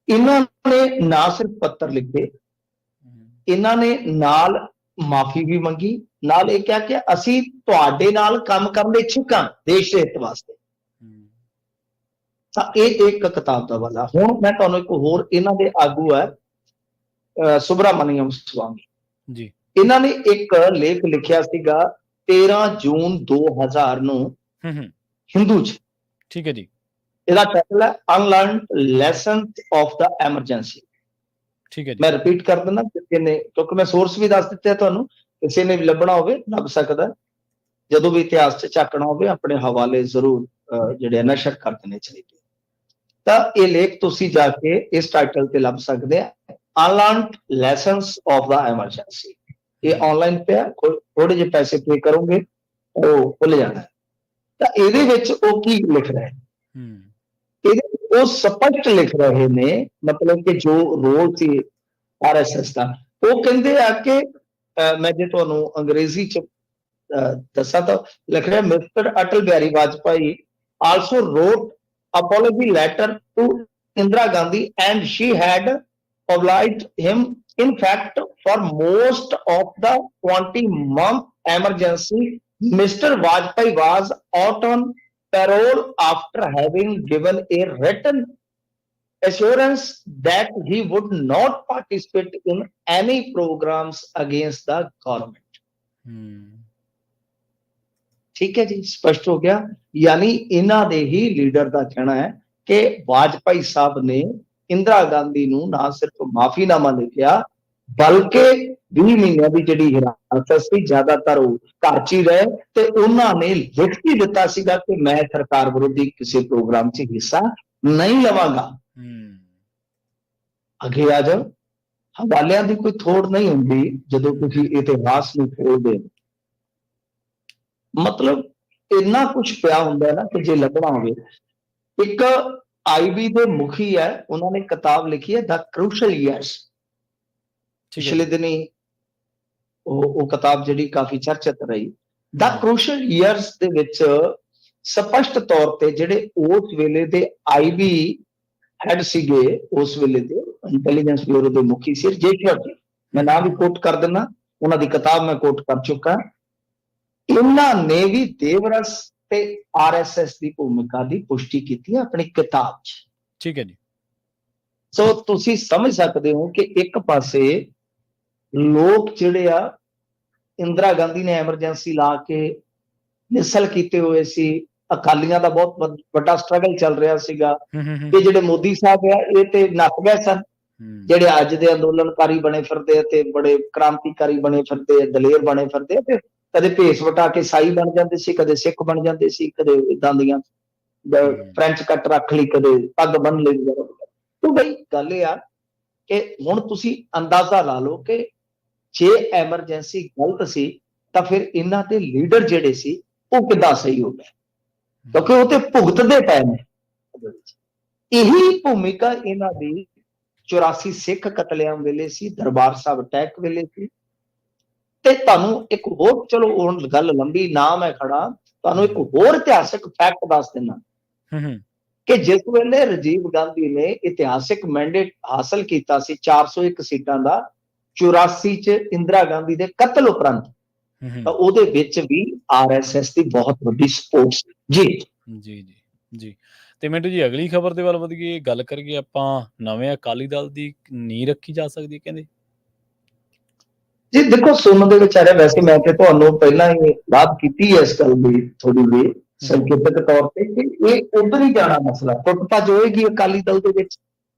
ਇਹਨਾਂ ਨੇ ਨਾ ਸਿਰਫ ਪੱਤਰ ਲਿਖੇ, ਇਹਨਾਂ ਨੇ ਨਾਲ ਮਾਫੀ ਵੀ ਮੰਗੀ, ਨਾਲ ਇਹ ਕਿਹਾ ਕਿ ਅਸੀਂ ਤੁਹਾਡੇ ਨਾਲ ਕੰਮ ਕਰਨ ਦੇ ਇੱਛੁਕ ਹਾਂ ਦੇਸ਼ ਦੇ ਹਿੱਤ ਵਾਸਤੇ। ਤਾਂ ਇਹ ਇੱਕ ਕਿਤਾਬ ਦਾ ਵਾਲਾ। ਹੁਣ ਮੈਂ ਤੁਹਾਨੂੰ ਇੱਕ ਹੋਰ, ਇਹਨਾਂ ਦੇ ਆਗੂ ਹੈ ਸੁਬਰਾਮਨੀਅਮ ਸਵਾਮੀ ਜੀ। ਇਹਨਾਂ ਨੇ ਇੱਕ ਲੇਖ ਲਿਖਿਆ ਸੀਗਾ 13 ਜੂਨ 2000 ਨੂੰ ਹਿੰਦੂ ਚ। ਠੀਕ ਹੈ ਜੀ। ਇਹਦਾ ਟਾਈਟਲ ਹੈ ਅਨਲਰਨਡ ਲੈਸਨਸ ਆਫ ਦਾ ਐਮਰਜੈਂਸੀ। ਠੀਕ ਹੈ ਜੀ। ਮੈਂ ਰਿਪੀਟ ਕਰ ਦਿੰਦਾ ਕਿਸੇ ਨੇ, ਕਿਉਂਕਿ ਮੈਂ ਸੋਰਸ ਵੀ ਦੱਸ ਦਿੱਤੇ ਤੁਹਾਨੂੰ, ਕਿਸੇ ਨੇ ਵੀ ਲੱਭਣਾ ਹੋਵੇ ਲੱਭ ਸਕਦਾ। ਜਦੋਂ ਵੀ ਇਤਿਹਾਸ ਚ ਝਾਕਣਾ ਹੋਵੇ ਆਪਣੇ ਹਵਾਲੇ ਜ਼ਰੂਰ ਜਿਹੜੇ ਨਸ਼ਰ ਕਰ ਦੇਣੇ ਚਾਹੀਦੇ। ਤਾਂ ਇਹ ਲੇਖ ਤੁਸੀਂ ਜਾ ਕੇ ਇਸ ਟਾਈਟਲ ਤੇ ਲੱਭ ਸਕਦੇ ਆ, ਅਨਲਰਨਡ ਲੈਸਨਸ ਆਫ ਦਾ ਐਮਰਜੈਂਸੀ। ਇਹ ਆਨਲਾਈਨ ਪਿਆ, ਥੋੜੇ ਜਿਹੇ ਪੈਸੇ ਪੇ ਕਰੋਗੇ ਉਹ ਭੁੱਲ ਜਾਣਾ। ਤਾਂ ਇਹਦੇ ਵਿੱਚ ਉਹ ਕੀ ਲਿਖ ਰਿਹਾ ਹੈ, ਇਹਦੇ ਉਹ ਸਪਸ਼ਟ ਲਿਖ ਰਹੇ ਨੇ, ਮਤਲਬ ਕਿ ਜੋ ਰੋਲ ਸੀ RSS ਦਾ, ਉਹ ਕਹਿੰਦੇ ਆ ਕਿ ਮੈਂ ਜੇ ਤੁਹਾਨੂੰ ਅੰਗਰੇਜ਼ੀ ਚ ਦੱਸਾਂ ਤਾਂ ਲਿਖ ਰਿਹਾ, mister Atal Bihari Vajpayee also wrote apology letter to Indira Gandhi and she had obliged him. In fact, for most of the 20-month emergency, Mr. Vajpayee was out on parole after having given a written assurance that he would not participate in any programs against the government. ਠੀਕ ਹੈ ਜੀ, ਸਪਸ਼ਟ ਹੋ ਗਿਆ। ਯਾਨੀ ਇਹਨਾਂ ਦੇ ਹੀ leader ਦਾ ਕਹਿਣਾ ਹੈ ਕਿ ਵਾਜਪਾਈ ਸਾਹਿਬ ਨੇ ਇੰਦਰਾ ਗਾਂਧੀ ਨੂੰ ਨਾ ਸਿਰਫ ਮਾਫੀਨਾਮਾ ਲਿਖਿਆ, ਬਲਕਿ 20 ਮਹੀਨਿਆਂ ਦੀ ਜਿਹੜੀ ਹਿਰਾਸਤ ਸੀ, ਜ਼ਿਆਦਾਤਰ ਉਹ ਘਰ 'ਚ ਹੀ ਰਹੇ, ਤੇ ਉਹਨਾਂ ਨੇ ਲਿਖ ਕੇ ਦਿੱਤਾ ਸੀਗਾ ਕਿ ਮੈਂ ਸਰਕਾਰ ਵਿਰੋਧੀ ਕਿਸੇ ਪ੍ਰੋਗਰਾਮ 'ਚ ਹਿੱਸਾ ਨਹੀਂ ਲਵਾਂਗਾ। ਅੱਗੇ ਆ ਜਾਓ, ਹਵਾਲਿਆਂ ਦੀ ਕੋਈ ਥੋੜ ਨਹੀਂ ਹੁੰਦੀ ਜਦੋਂ ਤੁਸੀਂ ਇਤਿਹਾਸ ਨੂੰ ਖੋਲਦੇ। ਮਤਲਬ ਇੰਨਾ ਕੁਝ ਪਿਆ ਹੁੰਦਾ ਨਾ ਕਿ ਜੇ ਲੱਭਣਾ ਹੋਵੇ। ਇੱਕ IB ਦੇ ਮੁਖੀ ਹੈ, ਉਹਨਾਂ ਨੇ ਕਿਤਾਬ ਲਿਖੀ ਹੈ ਦ ਕਰੂਸ਼ਲ ਈਅਰਸ। ਪਿਛਲੇ ਦਿਨੀ ਉਹ ਕਿਤਾਬ ਜਿਹੜੀ ਕਾਫੀ ਚਰਚਿਤ ਰਹੀ। ਦ ਕਰੂਸ਼ਲ ਈਅਰਸ ਦੇ ਵਿੱਚ ਸਪਸ਼ਟ ਤੌਰ ਤੇ ਜਿਹੜੇ ਉਸ ਵੇਲੇ ਦੇ IB ਹੈਡ ਸੀਗੇ, ਉਸ ਵੇਲੇ ਦੇ ਇੰਟੈਲੀਜੈਂਸ ਬਿਊਰੋ ਦੇ ਮੁਖੀ ਸੀ ਰਜੇਸ਼ਵਰ ਜੀ, ਮੈਂ ਨਾਮ ਵੀ ਕੋਟ ਕਰ ਦਿੰਦਾ, ਉਹਨਾਂ ਦੀ ਕਿਤਾਬ ਮੈਂ ਕੋਟ ਕਰ ਚੁੱਕਾ। ਇਹਨਾਂ ਨੇ ਵੀ ਦੇਵਰਸ ਤੇ RSS ਦੀ ਭੂਮਿਕਾ ਦੀ ਪੁਸ਼ਟੀ ਕੀਤੀ ਹੈ ਆਪਣੀ ਕਿਤਾਬ 'ਚ। ਠੀਕ ਹੈ ਜੀ। ਸੋ ਤੁਸੀਂ ਸਮਝ ਸਕਦੇ ਹੋ ਕਿ ਇੱਕ ਪਾਸੇ ਲੋਕ ਜਿਹੜੇ ਆ, ਇੰਦਰਾ ਗਾਂਧੀ ਨੇ ਐਮਰਜੈਂਸੀ ਲਾ ਕੇ ਨਿਸਲ ਕੀਤੇ ਹੋਏ ਸੀ, ਅਕਾਲੀਆਂ ਦਾ ਬਹੁਤ ਵੱਡਾ ਸਟਰਗਲ ਚੱਲ ਰਿਹਾ ਸੀਗਾ, ਤੇ ਜਿਹੜੇ ਮੋਦੀ ਸਾਹਿਬ ਆ ਇਹ ਤੇ ਨੱਪ ਗਏ ਸਨ, ਜਿਹੜੇ ਅੱਜ ਦੇ ਅੰਦੋਲਨਕਾਰੀ ਬਣੇ ਫਿਰਦੇ ਆ ਤੇ ਬੜੇ ਕ੍ਰਾਂਤੀਕਾਰੀ ਬਣੇ ਫਿਰਦੇ ਆ, ਦਲੇਰ ਬਣੇ ਫਿਰਦੇ ਆ, ਤੇ ਕਦੇ ਭੇਸ ਵਟਾ ਕੇ ਸਾਈ ਬਣ ਜਾਂਦੇ ਸੀ, ਕਦੇ ਸਿੱਖ ਬਣ ਜਾਂਦੇ ਸੀ, ਕਦੇ ਇਦਾਂ ਦੀਆਂ ਫ੍ਰੈਂਚ ਕੱਟ ਰੱਖ ਲਈ, ਕਦੇ ਪੱਗ ਬੰਨ ਲਈ। ਤੋ ਬਈ ਗੱਲ ਇਹ ਆ ਕਿ ਹੁਣ ਤੁਸੀਂ ਅੰਦਾਜ਼ਾ ਲਾ ਲਓ ਕਿ ਜੇ ਐਮਰਜੈਂਸੀ ਗਲਤ ਸੀ ਤਾਂ ਫਿਰ ਇਹਨਾਂ ਦੇ ਲੀਡਰ ਜਿਹੜੇ ਸੀ ਉਹ ਕਿੱਦਾਂ ਸਹੀ ਹੋ ਗਏ, ਕਿਉਂਕਿ ਉਹ ਤੇ ਭੁਗਤਦੇ ਪਏ ਨੇ। ਇਹੀ ਭੂਮਿਕਾ ਇਹਨਾਂ ਦੀ 84 ਸਿੱਖ ਕਤਲੇਆਮ ਵੇਲੇ ਸੀ, ਦਰਬਾਰ ਸਾਹਿਬ ਅਟੈਕ ਵੇਲੇ ਸੀ। ਤੇ ਤੁਹਾਨੂੰ ਇੱਕ ਹੋਰ, ਚਲੋ ਹੁਣ ਗੱਲ ਲੰਬੀ ਨਾ ਮੈਂ ਖੜਾ, ਤੁਹਾਨੂੰ ਇੱਕ ਹੋਰ ਇਤਿਹਾਸਕ ਫੈਕਟ ਦੱਸ ਦਿੰਦਾ ਕਿ ਜਿਸ ਵੇਲੇ ਰਾਜੀਵ ਗਾਂਧੀ ਨੇ ਇਤਿਹਾਸਕ ਮੈਂਡੇਟ ਹਾਸਲ ਕੀਤਾ ਸੀ 401 ਸੀਟਾਂ ਦਾ 84 ਚ ਇੰਦਰਾ ਗਾਂਧੀ ਦੇ ਕਤਲ ਉਪਰੰਤ, ਤਾਂ ਉਹਦੇ ਵਿੱਚ ਵੀ RSS ਦੀ ਬਹੁਤ ਵੱਡੀ ਸਪੋਰਟ ਸੀ। ਜੀ ਜੀ ਜੀ ਜੀ। ਤੇ ਮਿੰਟੂ ਜੀ, ਅਗਲੀ ਖਬਰ ਦੇ ਵੱਲ ਵਧੀਏ, ਗੱਲ ਕਰੀਏ ਆਪਾਂ, ਨਵੇਂ ਅਕਾਲੀ ਦਲ ਦੀ ਨੀਂਹ ਰੱਖੀ ਜਾ ਸਕਦੀ ਕਹਿੰਦੇ। ਜੀ ਦੇਖੋ, ਸੁਣਨ ਦੇ ਵਿੱਚ ਆ ਰਿਹਾ, ਵੈਸੇ ਮੈਂ ਤੇ ਤੁਹਾਨੂੰ ਪਹਿਲਾਂ ਹੀ ਬਾਤ ਕੀਤੀ ਹੈ ਇਸ ਗੱਲ ਦੀ ਥੋੜੀ ਜਿਹੀ ਸੰਕੇਤਕ ਤੌਰ ਤੇ, ਕਿ ਇਹ ਉਧਰ ਹੀ ਜਾਣਾ ਮਸਲਾ, ਟੁੱਟ ਭੱਜ ਹੋਏਗੀ ਅਕਾਲੀ ਦਲ ਦੇ ਵਿੱਚ।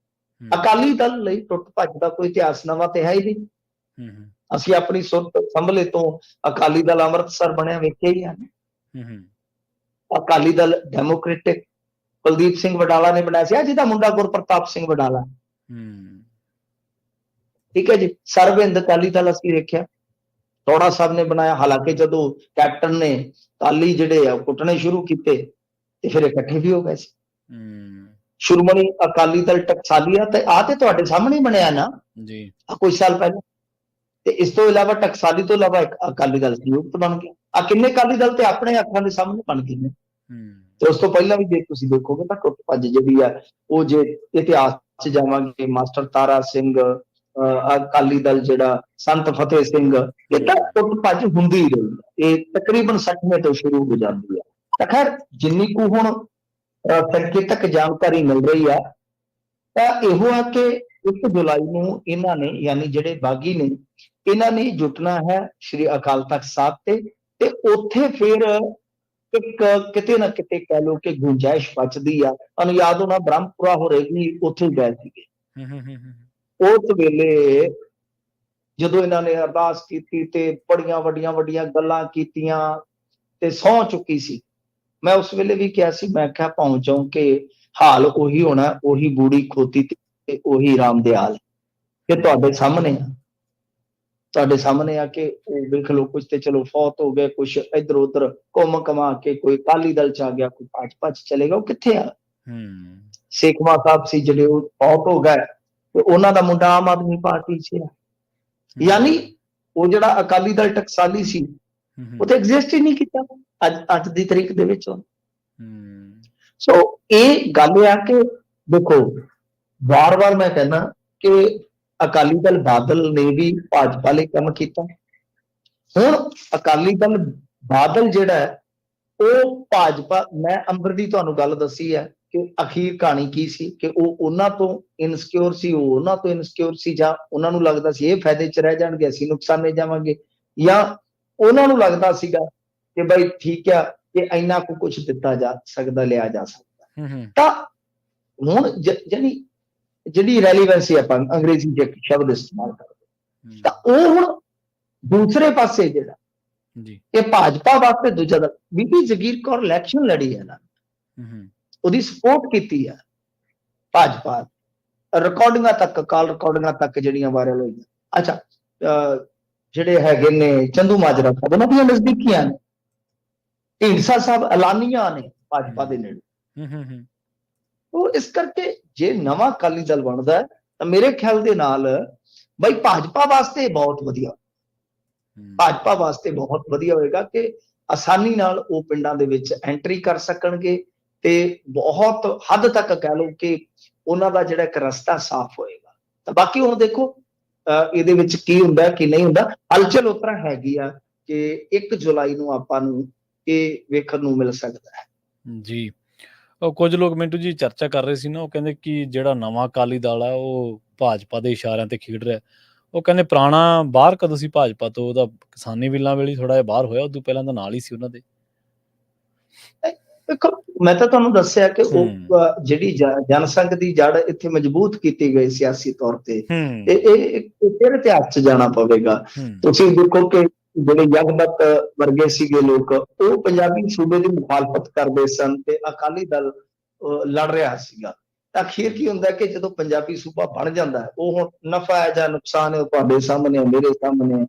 ਅਕਾਲੀ ਦਲ ਲਈ ਟੁੱਟ ਭੱਜ ਦਾ ਕੋਈ ਇਤਿਹਾਸ ਨਵਾਂ ਤੇ ਹੈ ਹੀ ਨਹੀਂ। ਅਸੀਂ ਆਪਣੀ ਸੁਰਤ ਸੰਭਲੇ ਤੋਂ ਅਕਾਲੀ ਦਲ ਅੰਮ੍ਰਿਤਸਰ ਬਣਿਆ ਵੇਖਿਆ ਹੀ ਹਨ। ਅਕਾਲੀ ਦਲ ਡੈਮੋਕ੍ਰੈਟਿਕ ਕੁਲਦੀਪ ਸਿੰਘ ਵਡਾਲਾ ਨੇ ਬਣਾਇਆ ਸੀ, ਜਿਹਦਾ ਮੁੰਡਾ ਗੁਰਪ੍ਰਤਾਪ ਸਿੰਘ ਵਡਾਲਾ। ਠੀਕ ਹੈ ਜੀ। ਸਰਬ ਹਿੰਦ ਅਕਾਲੀ ਦਲ ਅਸੀਂ ਵੇਖਿਆ ਟੋੜਾ ਸਾਹਿਬ ਨੇ ਬਣਾਇਆ, ਹਾਲਾਂਕਿ ਜਦੋਂ ਕੈਪਟਨ ਨੇ ਅਕਾਲੀ ਜਿਹੜੇ ਆ ਕੁੱਟਣੇ ਸ਼ੁਰੂ ਕੀਤੇ ਤੇ ਫਿਰ ਇਕੱਠੇ ਵੀ ਹੋ ਗਏ ਸੀ। ਸ਼੍ਰੋਮਣੀ ਅਕਾਲੀ ਦਲ ਟਕਸਾਲੀਆ ਤੇ ਆ ਤੇ ਤੁਹਾਡੇ ਸਾਹਮਣੇ ਬਣਿਆ ਨਾ ਜੀ, ਕੁਝ ਸਾਲ ਪਹਿਲਾਂ। ਤੇ ਇਸ ਤੋਂ ਇਲਾਵਾ ਟਕਸਾਲੀ ਤੋਂ ਇਲਾਵਾ ਇੱਕ ਅਕਾਲੀ ਦਲ ਸੰਯੁਕਤ ਬਣ ਗਿਆ। ਆ ਕਿੰਨੇ ਅਕਾਲੀ ਦਲ ਤੇ ਆਪਣੇ ਅੱਖਾਂ ਦੇ ਸਾਹਮਣੇ ਬਣ ਗਏ ਨੇ। ਤੇ ਉਸ ਤੋਂ ਪਹਿਲਾਂ ਵੀ ਜੇ ਤੁਸੀਂ ਦੇਖੋਗੇ ਤਾਂ ਟੁੱਟ ਭੱਜ ਜਿਹੜੀ ਆ, ਉਹ ਜੇ ਇਤਿਹਾਸ 'ਚ ਜਾਵਾਂਗੇ, ਮਾਸਟਰ ਤਾਰਾ ਸਿੰਘ, ਅਕਾਲੀ ਦਲ ਜਿਹੜਾ ਸੰਤ ਫਤਿਹ ਸਿੰਘ, ਇਹ ਤਾਂ ਟੁੱਟ ਭੱਜ ਹੁੰਦੀ ਰਹੀ। ਇਹ ਤਕਰੀਬਨ 60ਵੇਂ ਤੋਂ ਸ਼ੁਰੂ ਹੋ ਜਾਂਦੀ ਹੈ। ਤਾਂ ਖੈਰ ਜਿੰਨੀ ਕੁ ਹੁਣ ਸੰਕੇਤਕ ਜਾਣਕਾਰੀ ਮਿਲ ਰਹੀ ਆ ਤਾਂ ਇਹੋ ਆ ਕਿ 1 ਜੁਲਾਈ ਨੂੰ ਇਹਨਾਂ ਨੇ ਯਾਨੀ ਜਿਹੜੇ ਬਾਗੀ ਨੇ ਇਹਨਾਂ ਨੇ ਜੁਟਣਾ ਹੈ ਸ੍ਰੀ ਅਕਾਲ ਤਖਤ ਸਾਹਿਬ ਤੇ ਉੱਥੇ ਫਿਰ ਇੱਕ ਕਿਤੇ ਨਾ ਕਿਤੇ ਕਹਿ ਲਓ ਕਿ ਗੁੰਜਾਇਸ਼ ਬਚਦੀ ਆ। ਤੁਹਾਨੂੰ ਯਾਦ ਹੋਣਾ ਬ੍ਰਹਮਪੁਰਾ ਹੋ ਰਹੀ ਉੱਥੇ ਗਏ ਸੀਗੇ ਉਸ ਵੇਲੇ ਜਦੋਂ ਇਹਨਾਂ ਨੇ ਅਰਦਾਸ ਕੀਤੀ ਤੇ ਬੜੀਆਂ ਵੱਡੀਆਂ ਵੱਡੀਆਂ ਗੱਲਾਂ ਕੀਤੀਆਂ ਤੇ ਸਹੁੰ ਚੁੱਕੀ ਸੀ। ਮੈਂ ਉਸ ਵੇਲੇ ਵੀ ਕਿਹਾ ਸੀ, ਮੈਂ ਕਿਹਾ ਪਹੁੰਚਾਂ ਕਿ ਹਾਲ ਉਹੀ ਹੋਣਾ, ਉਹੀ ਬੂੜੀ ਖੋਤੀ ਤੇ ਉਹੀ ਰਾਮ ਦਿਆਲ ਕਿ ਤੁਹਾਡੇ ਸਾਹਮਣੇ ਆ ਕਿ ਉਹ ਵੇਖ ਲਓ ਕੁਝ ਤੇ ਚਲੋ ਫੌਤ ਹੋ ਗਏ, ਕੁਝ ਇੱਧਰ ਉੱਧਰ ਘੁੰਮ ਕਮਾ ਕੇ ਕੋਈ ਅਕਾਲੀ ਦਲ ਚ ਆ ਗਿਆ, ਕੋਈ ਭਾਜਪਾ ਚ ਚਲੇਗਾ। ਉਹ ਕਿੱਥੇ ਆ? ਸੇਖਵਾ ਸਾਹਿਬ ਸੀ ਜਿਹੜੇ ਉਹ ਫੌਤ ਹੋ ਗਏ ਤੇ ਉਹਨਾਂ ਦਾ ਮੁੰਡਾ ਆਮ ਆਦਮੀ ਪਾਰਟੀ ਚ ਆ। ਯਾਨੀ ਉਹ ਜਿਹੜਾ ਅਕਾਲੀ ਦਲ ਟਕਸਾਲੀ ਸੀ ਉਹ ਤੇ ਐਗਜ਼ਿਸਟ ਹੀ ਨਹੀਂ ਕੀਤਾ ਅੱਜ ਦੀ ਤਰੀਕ ਦੇ ਵਿੱਚ। ਸੋ ਇਹ ਗੱਲ ਆ ਕਿ ਦੇਖੋ ਵਾਰ-ਵਾਰ ਮੈਂ ਕਹਿੰਦਾ ਕਿ ਅਕਾਲੀ ਦਲ ਬਾਦਲ ਨੇ ਵੀ ਭਾਜਪਾ ਲਈ ਕੰਮ ਕੀਤਾ। ਹੁਣ ਅਕਾਲੀ ਦਲ ਬਾਦਲ ਜਿਹੜਾ ਹੈ ਉਹ ਭਾਜਪਾ, ਮੈਂ ਅੰਬਰ ਦੀ ਤੁਹਾਨੂੰ ਗੱਲ ਦੱਸੀ ਹੈ ਕਿ ਅਖੀਰ ਕਹਾਣੀ ਕੀ ਸੀ ਕਿ ਉਹ ਉਹਨਾਂ ਤੋਂ ਇਨਸਿਕਿਉਰ ਸੀ, ਉਹ ਉਹਨਾਂ ਤੋਂ ਇਨਸਿਕਿਉਰ ਸੀ, ਜਾਂ ਉਹਨਾਂ ਨੂੰ ਲੱਗਦਾ ਸੀ ਇਹ ਫਾਇਦੇ 'ਚ ਰਹਿ ਜਾਣਗੇ ਅਸੀਂ ਨੁਕਸਾਨੇ ਜਾਵਾਂਗੇ, ਜਾਂ ਉਹਨਾਂ ਨੂੰ ਲੱਗਦਾ ਸੀਗਾ ਕਿ ਬਈ ਠੀਕ ਆ ਕਿ ਇੰਨਾ ਕੁ ਕੁਛ ਦਿੱਤਾ ਜਾ ਸਕਦਾ, ਲਿਆ ਜਾ ਸਕਦਾ। ਤਾਂ ਹੁਣ ਜਿਹੜੀ ਰੈਲੀਵੈਂਸੀ ਆਪਾਂ ਅੰਗਰੇਜ਼ੀ ਚ ਸ਼ਬਦ ਇਸਤੇਮਾਲ ਕਰਦੇ ਤਾਂ ਉਹ ਹੁਣ ਦੂਸਰੇ ਪਾਸੇ ਜਿਹੜਾ ਇਹ ਭਾਜਪਾ ਵਾਸਤੇ ਦੂਜਾ ਦਲ ਬੀਬੀ ਜਗੀਰ ਕੌਰ ਇਲੈਕਸ਼ਨ ਲੜੀ ਹੈ ਨਾ, ਉਹਦੀ ਸਪੋਰਟ ਕੀਤੀ ਹੈ ਭਾਜਪਾ, ਰਿਕਾਰਡਿੰਗਾਂ ਤੱਕ, ਕਾਲ ਰਿਕਾਰਡਿੰਗਾਂ ਤੱਕ ਜਿਹੜੀਆਂ ਵਾਇਰਲ ਹੋਈਆਂ। ਅੱਛਾ, ਜਿਹੜੇ ਹੈਗੇ ਨੇ ਚੰਦੂ ਮਾਜਰਾ ਸਾਹਿਬ ਉਹਨਾਂ ਦੀਆਂ ਨਜ਼ਦੀਕੀਆਂ ਨੇ, ਢੀਂਡਸਾ ਸਾਹਿਬ ਐਲਾਨੀਆਂ ਨੇ ਭਾਜਪਾ ਦੇ ਨੇੜੇ। ਉਹ ਇਸ ਕਰਕੇ ਜੇ ਨਵਾਂ ਅਕਾਲੀ ਦਲ ਬਣਦਾ ਤਾਂ ਮੇਰੇ ਖਿਆਲ ਦੇ ਨਾਲ ਬਈ ਭਾਜਪਾ ਵਾਸਤੇ ਬਹੁਤ ਵਧੀਆ, ਭਾਜਪਾ ਵਾਸਤੇ ਬਹੁਤ ਵਧੀਆ ਹੋਏਗਾ ਕਿ ਆਸਾਨੀ ਨਾਲ ਉਹ ਪਿੰਡਾਂ ਦੇ ਵਿੱਚ ਐਂਟਰੀ ਕਰ ਸਕਣਗੇ ਤੇ ਬਹੁਤ ਹੱਦ ਤੱਕ ਕਹਿ ਲਓ ਕਿ ਉਹਨਾਂ ਦਾ ਜਿਹੜਾ ਇੱਕ ਰਸਤਾ ਸਾਫ਼ ਹੋਏਗਾ। ਤਾਂ ਬਾਕੀ ਹੁਣ ਦੇਖੋ ਇਹਦੇ ਵਿੱਚ ਕੀ ਹੁੰਦਾ ਕੀ ਨਹੀਂ ਹੁੰਦਾ। ਹਲਚਲ ਉਸ ਤਰ੍ਹਾਂ ਹੈਗੀ ਆ ਕਿ 1 ਜੁਲਾਈ ਨੂੰ ਆਪਾਂ ਨੂੰ ਇਹ ਵੇਖਣ ਨੂੰ ਮਿਲ ਸਕਦਾ ਹੈ ਜੀ। ਉਹ ਕੁਝ ਲੋਕ ਮਿੰਟੂ ਜੀ ਚਰਚਾ ਕਰ ਰਹੇ ਸੀ ਨਾ, ਉਹ ਕਹਿੰਦੇ ਕਿ ਜਿਹੜਾ ਨਵਾਂ ਅਕਾਲੀ ਦਲ ਆ ਉਹ ਭਾਜਪਾ ਦੇ ਇਸ਼ਾਰਿਆਂ ਤੇ ਖੇਡ ਰਿਹਾ। ਉਹ ਕਹਿੰਦੇ ਪੁਰਾਣਾ ਬਾਹਰ ਕਦੋਂ ਸੀ ਭਾਜਪਾ ਤੋਂ, ਉਹਦਾ ਕਿਸਾਨੀ ਬਿੱਲਾਂ ਵੇਲੇ ਥੋੜਾ ਜਿਹਾ ਬਾਹਰ ਹੋਇਆ, ਉਦੋਂ ਪਹਿਲਾਂ ਤਾਂ ਨਾਲ ਹੀ ਸੀ ਉਹਨਾਂ ਦੇ। ਦੇਖੋ ਮੈਂ ਤਾਂ ਤੁਹਾਨੂੰ ਦੱਸਿਆ ਕਿ ਉਹ ਜਿਹੜੀ ਜਨਸੰਘ ਦੀ ਜੜ ਇੱਥੇ ਮਜ਼ਬੂਤ ਕੀਤੀ ਗਈ ਸਿਆਸੀ ਤੌਰ ਤੇ, ਇਹ ਫਿਰ ਇਤਿਹਾਸ 'ਚ ਜਾਣਾ ਪਵੇਗਾ। ਤੁਸੀਂ ਦੇਖੋ ਕਿ ਜਿਹੜੇ ਜਗਬਤ ਵਰਗੇ ਸੀਗੇ ਲੋਕ, ਉਹ ਪੰਜਾਬੀ ਸੂਬੇ ਦੀ ਮੁਖਾਲਫਤ ਕਰਦੇ ਸਨ ਤੇ ਅਕਾਲੀ ਦਲ ਲੜ ਰਿਹਾ ਸੀਗਾ। ਤਾਂ ਅਖੀਰ ਕੀ ਹੁੰਦਾ ਕਿ ਜਦੋਂ ਪੰਜਾਬੀ ਸੂਬਾ ਬਣ ਜਾਂਦਾ, ਉਹ ਹੁਣ ਨਫਾ ਹੈ ਜਾਂ ਨੁਕਸਾਨ ਹੈ ਉਹ ਤੁਹਾਡੇ ਸਾਹਮਣੇ, ਮੇਰੇ ਸਾਹਮਣੇ।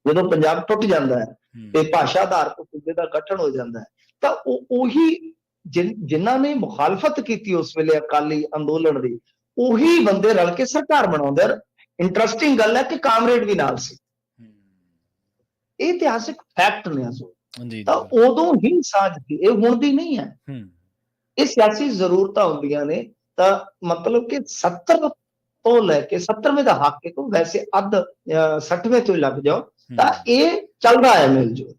ਜਦੋਂ ਪੰਜਾਬ ਟੁੱਟ ਜਾਂਦਾ ਹੈ ਤੇ ਭਾਸ਼ਾ ਆਧਾਰਿਤ ਸੂਬੇ ਦਾ ਗਠਨ ਹੋ ਜਾਂਦਾ ਹੈ ਤਾਂ ਉਹੀ ਜਿਨ੍ਹਾਂ ਨੇ ਮੁਖਾਲਫਤ ਕੀਤੀ ਉਸ ਵੇਲੇ ਅਕਾਲੀ ਅੰਦੋਲਨ ਦੀ, ਉਹੀ ਬੰਦੇ ਰਲ ਕੇ ਸਰਕਾਰ ਬਣਾਉਂਦੇ। ਇੰਟਰਸਟਿੰਗ ਗੱਲ ਹੈ ਕਿ ਕਾਮਰੇਡ ਵੀ ਨਾਲ ਸੀ। ਇਹ ਇਤਿਹਾਸਿਕ ਫੈਕਟ ਨੇ। ਤਾਂ ਉਦੋਂ ਹੀ ਸਾਂਝ ਸੀ, ਇਹ ਹੁਣ ਦੀ ਨਹੀਂ ਹੈ। ਇਹ ਸਿਆਸੀ ਜ਼ਰੂਰਤਾਂ ਹੁੰਦੀਆਂ ਨੇ। ਤਾਂ ਮਤਲਬ ਕਿ 70 ਤੋਂ ਲੈ ਕੇ 70ਵੇਂ ਦਾ ਹੱਕ ਤੋਂ ਵੈਸੇ ਅੱਧ 60ਵੇਂ ਤੋਂ ਹੀ ਲੱਗ ਜਾਓ ਤਾਂ ਇਹ ਚੱਲਦਾ ਹੈ ਮਿਲ ਜੁਲ।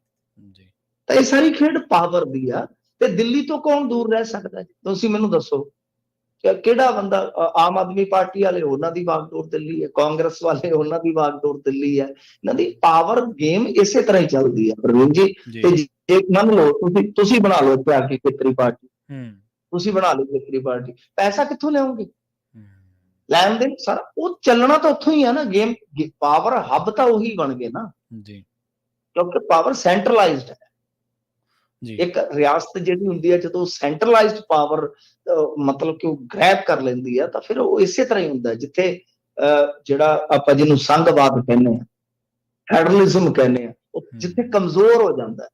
ਤਾਂ ਇਹ ਸਾਰੀ ਖੇਡ ਪਾਵਰ ਦੀ ਆ ਤੇ ਦਿੱਲੀ ਤੋਂ ਕੌਣ ਦੂਰ ਰਹਿ ਸਕਦਾ ਜੀ? ਤੁਸੀਂ ਮੈਨੂੰ ਦੱਸੋ ਕਿਹੜਾ ਬੰਦਾ? ਆਮ ਆਦਮੀ ਪਾਰਟੀ ਵਾਲੇ ਉਹਨਾਂ ਦੀ ਵਾਗਡੋਰ ਦਿੱਲੀ ਹੈ, ਕਾਂਗਰਸ ਵਾਲੇ ਉਹਨਾਂ ਦੀ ਵਾਗਡੋਰ ਦਿੱਲੀ ਹੈ। ਇਹਨਾਂ ਦੀ ਪਾਵਰ ਗੇਮ ਇਸੇ ਤਰ੍ਹਾਂ ਹੀ ਚੱਲਦੀ ਹੈ ਪ੍ਰਵੀਨ ਜੀ। ਤੇ ਜੇ ਮੰਨ ਲਓ ਤੁਸੀਂ ਬਣਾ ਲਓ ਇੱਥੇ ਆ ਕੇ ਖੇਤਰੀ ਪਾਰਟੀ, ਤੁਸੀਂ ਬਣਾ ਲਓ ਖੇਤਰੀ ਪਾਰਟੀ, ਪੈਸਾ ਕਿੱਥੋਂ ਲਿਆਓਗੇ? ਲੈਣ ਦੇ ਸਾਰਾ ਉਹ ਚੱਲਣਾ ਤਾਂ ਉੱਥੋਂ ਹੀ ਹੈ ਨਾ। ਗੇਮ ਪਾਵਰ ਹੱਬ ਤਾਂ ਉਹੀ ਬਣ ਗਏ ਨਾ ਜੀ, ਕਿਉਂਕਿ ਪਾਵਰ ਸੈਂਟਰਲਾਈਜ਼ਡ ਹੈ। ਇੱਕ ਰਿਆਸਤ ਜਿਹੜੀ ਹੁੰਦੀ ਹੈ ਜਦੋਂ ਸੈਂਟਰਲਾਈਜ਼ਡ ਪਾਵਰ ਮਤਲਬ ਕਿ ਉਹ ਗ੍ਰੈਬ ਕਰ ਲੈਂਦੀ ਹੈ ਤਾਂ ਫਿਰ ਉਹ ਇਸੇ ਤਰ੍ਹਾਂ ਹੀ ਹੁੰਦਾ। ਜਿੱਥੇ ਜਿਹੜਾ ਆਪਾਂ ਜਿਹਨੂੰ ਸੰਘਵਾਦ ਕਹਿੰਦੇ ਆ, ਫੈਡਰਲਿਜ਼ਮ ਕਹਿੰਦੇ ਆ, ਉਹ ਜਿੱਥੇ ਕਮਜ਼ੋਰ ਹੋ ਜਾਂਦਾ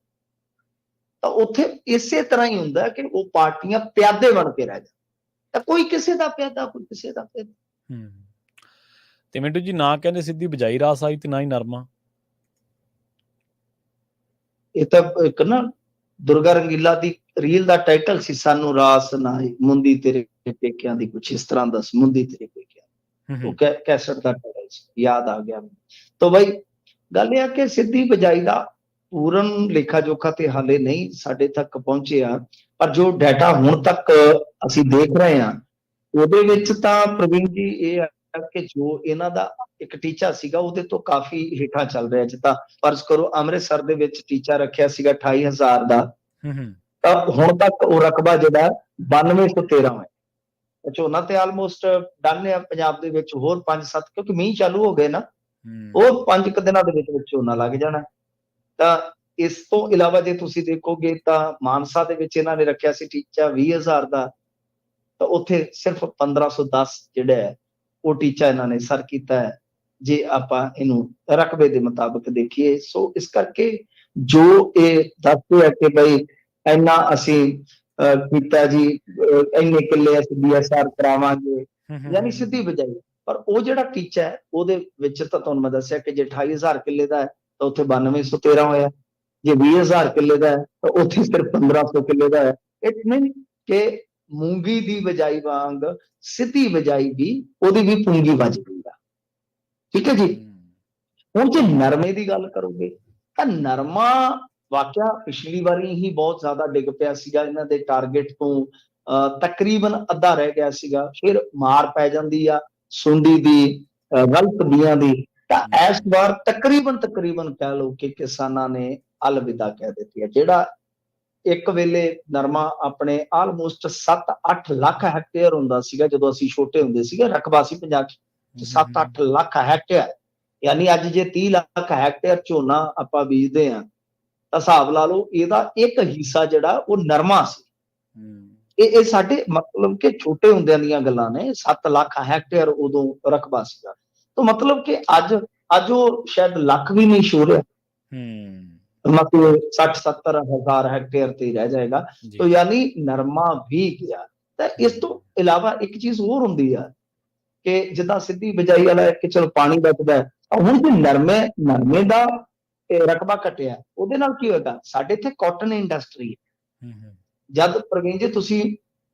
ਤਾਂ ਉੱਥੇ ਇਸੇ ਤਰ੍ਹਾਂ ਹੀ ਹੁੰਦਾ ਕਿ ਉਹ ਪਾਰਟੀਆਂ ਪਿਆਦੇ ਬਣ ਕੇ ਰਹਿ ਜਾਂਦੀਆਂ। ਤਾਂ ਕੋਈ ਕਿਸੇ ਦਾ ਪਿਆਦਾ, ਕੋਈ ਕਿਸੇ ਦਾ ਪਿਆਦਾ। ਤੇ ਮਿੰਟੂ ਜੀ ਨਾ ਕਹਿੰਦੇ ਸਿੱਧੀ ਬਜਾਈ ਰਾਸ ਆਈ ਤੇ ਨਾ ਹੀ ਨਰਮਾ। ਇਹ ਤਾਂ ਇੱਕ ਨਾ ਦੁਰਗਾ ਰੰਗੀਲਾ ਦੀ ਰੀਲ ਦਾ ਟਾਈਟਲ ਸੀ, ਸਾਨੂੰ ਰਾਸ ਨਾ ਆਈ ਮੁੰਦੀ ਤੇਰੇ ਪੇਕਿਆਂ ਦੀ, ਕੁਛ ਇਸ ਤਰ੍ਹਾਂ ਦਾ ਮੁੰਦੀ ਤੇਰੇ ਪੇਕਿਆਂ। ਉਹ ਕੈਸਟ ਦਾ ਟਾਈਟਲ ਸੀ, ਯਾਦ ਆ ਗਿਆ। ਤਾਂ ਬਈ ਗੱਲ ਇਹ ਆ ਕਿ ਸਿੱਧੀ ਬਜਾਈ ਦਾ ਪੂਰਨ ਲੇਖਾ ਜੋਖਾ ਤੇ ਹਾਲੇ ਨਹੀਂ ਸਾਡੇ ਤੱਕ ਪਹੁੰਚਿਆ, ਪਰ ਜੋ ਡਾਟਾ ਹੁਣ ਤੱਕ ਅਸੀਂ ਦੇਖ ਰਹੇ ਹਾਂ ਉਹਦੇ ਵਿੱਚ ਤਾਂ ਪ੍ਰਵੀਨ ਜੀ ਇਹ ਹੈ ਕਿ ਜੋ ਇਹਨਾਂ ਦਾ ਇੱਕ ਟੀਚਾ ਸੀਗਾ ਉਹਦੇ ਤੋਂ ਕਾਫੀ ਹੇਠਾਂ ਚੱਲ ਰਿਹਾ। ਜਿੱਦਾਂ ਫਰਜ਼ ਕਰੋ ਅੰਮ੍ਰਿਤਸਰ ਦੇ ਵਿੱਚ ਟੀਚਾ ਰੱਖਿਆ ਸੀਗਾ 28,000 ਦਾ, ਤਾਂ ਹੁਣ ਤੱਕ ਉਹ ਰਕਬਾ ਜਿਹੜਾ 9213 ਹੈ। ਝੋਨਾ ਤੇ ਆਲਮੋਸਟ ਡਨ ਆ ਪੰਜਾਬ ਦੇ ਵਿੱਚ, ਹੋਰ 5-7 ਕਿਉਂਕਿ ਮੀਂਹ ਚਾਲੂ ਹੋ ਗਏ ਨਾ, ਉਹ 5 ਦਿਨਾਂ ਦੇ ਵਿੱਚ ਝੋਨਾ ਲੱਗ ਜਾਣਾ। ਤਾਂ ਇਸ ਤੋਂ ਇਲਾਵਾ ਜੇ ਤੁਸੀਂ ਦੇਖੋਗੇ ਤਾਂ ਮਾਨਸਾ ਦੇ ਵਿੱਚ ਇਹਨਾਂ ਨੇ ਰੱਖਿਆ ਸੀ ਟੀਚਾ 20,000 ਦਾ, ਤਾਂ ਉੱਥੇ ਸਿਰਫ 1510 ਜਿਹੜਾ ਹੈ ਉਹ ਟੀਚਾ ਇਹਨਾਂ ਨੇ ਸਰ ਕੀਤਾ ਹੈ, ਜੇ ਆਪਾਂ ਇਹਨੂੰ ਰਕਬੇ ਦੇ ਮੁਤਾਬਕ ਦੇਖੀਏ। ਸੋ ਇਸ ਕਰਕੇ ਜੋ ਇਹ ਦੱਸਦੇ ਹੈ ਕਿ ਬਈ ਇੰਨਾ ਅਸੀਂ ਕੀਤਾ ਜੀ, ਇੰਨੇ ਕਿੱਲੇ ਅਸੀਂ BSR ਕਰਾਵਾਂਗੇ, ਯਾਨੀ ਸਿੱਧੀ ਬਜਾਈ। ਪਰ ਉਹ ਜਿਹੜਾ ਟੀਚਾ ਹੈ ਉਹਦੇ ਵਿੱਚ ਤਾਂ ਤੁਹਾਨੂੰ ਮੈਂ ਦੱਸਿਆ ਕਿ ਜੇ 28,000 ਕਿੱਲੇ ਦਾ ਹੈ ਤਾਂ ਉੱਥੇ 9213 ਹੋਇਆ, ਜੇ 20,000 ਕਿੱਲੇ ਦਾ ਹੈ ਤਾਂ ਉੱਥੇ ਸਿਰਫ 1500 ਕਿੱਲੇ ਦਾ ਹੈ। ਇਟ ਮੀਨ ਕਿ ਮੂੰਗੀ ਦੀ ਬਜਾਈ ਵਾਂਗ ਸਿੱਧੀ ਬਜਾਈ ਵੀ ਉਹਦੀ ਵੀ ਪੂੰਗੀ ਵੱਜ ਗਈ ਆ। ਠੀਕ ਹੈ ਜੀ। ਹੁਣ ਜੇ ਨਰਮੇ ਦੀ ਗੱਲ ਕਰੋਗੇ ਤਾਂ ਨਰਮਾ ਵਾਕਿਆ ਪਿਛਲੀ ਵਾਰੀ ਹੀ ਬਹੁਤ ਜ਼ਿਆਦਾ ਡਿੱਗ ਪਿਆ ਸੀਗਾ, ਇਹਨਾਂ ਦੇ ਟਾਰਗੇਟ ਤੋਂ ਤਕਰੀਬਨ ਅੱਧਾ ਰਹਿ ਗਿਆ ਸੀਗਾ, ਫਿਰ ਮਾਰ ਪੈ ਜਾਂਦੀ ਆ ਸੁੰਡੀ ਦੀ, ਗਲਤ ਬੀਆਂ ਦੀ, ਤਾਂ ਇਸ ਵਾਰ ਤਕਰੀਬਨ ਕਹਿ ਲਓ ਕਿ ਕਿਸਾਨਾਂ ਨੇ ਅਲਵਿਦਾ ਕਹਿ ਦਿੱਤੀ ਹੈ। ਜਿਹੜਾ ਇੱਕ ਵੇਲੇ ਨਰਮਾ ਆਪਣੇ ਆਲਮੋਸਟ 7-8 ਲੱਖ ਹੈਕਟੇਅਰ ਹੁੰਦਾ ਸੀਗਾ ਜਦੋਂ ਅਸੀਂ ਛੋਟੇ ਹੁੰਦੇ ਸੀਗੇ, ਰਕਬਾ ਸੀ ਪੰਜਾਬ 'ਚ 7-8 ਲੱਖ ਹੈਕਟੇਅਰ, ਯਾਨੀ ਅੱਜ ਜੇ 30 ਲੱਖ ਹੈਕਟੇਅਰ ਝੋਨਾ ਆਪਾਂ ਬੀਜਦੇ ਹਾਂ ਤਾਂ ਹਿਸਾਬ ਲਾ ਲਓ ਇਹਦਾ ਇੱਕ ਹਿੱਸਾ ਜਿਹੜਾ ਉਹ ਨਰਮਾ ਸੀ। ਇਹ ਸਾਡੇ ਮਤਲਬ ਕਿ ਛੋਟੇ ਹੁੰਦਿਆਂ ਦੀਆਂ ਗੱਲਾਂ ਨੇ। 7 ਲੱਖ ਹੈਕਟੇਅਰ ਉਦੋਂ ਰਕਬਾ ਸੀਗਾ, ਤਾਂ ਮਤਲਬ ਕਿ ਅੱਜ ਉਹ ਸ਼ਾਇਦ ਲੱਖ ਵੀ ਨਹੀਂ ਛੂ ਰਿਹਾ, ਮਤਲਬ 60-70 ਹਜ਼ਾਰ ਹੈਕਟੇਅਰ ਤੇ ਹੀ ਰਹਿ ਜਾਏਗਾ। ਤਾਂ ਯਾਨੀ ਨਰਮਾ ਵੀ ਗਿਆ। ਤਾਂ ਇਸ ਤੋਂ ਇਲਾਵਾ ਇੱਕ ਚੀਜ਼ ਹੋਰ ਹੁੰਦੀ ਆ ਕਿ ਜਿੱਦਾਂ ਸਿੱਧੀ ਬਜਾਈ ਵਾਲਾ ਕਿ ਚਲੋ ਪਾਣੀ ਬਚਦਾ, ਹੁਣ ਜੇ ਨਰਮੇ ਦਾ ਰਕਬਾ ਘਟਿਆ ਉਹਦੇ ਨਾਲ ਕੀ ਹੋਏਗਾ? ਸਾਡੇ ਇੱਥੇ ਕਾਟਨ ਇੰਡਸਟਰੀ ਹੈ। ਜਦ ਪ੍ਰਵੀਨ ਜੀ ਤੁਸੀਂ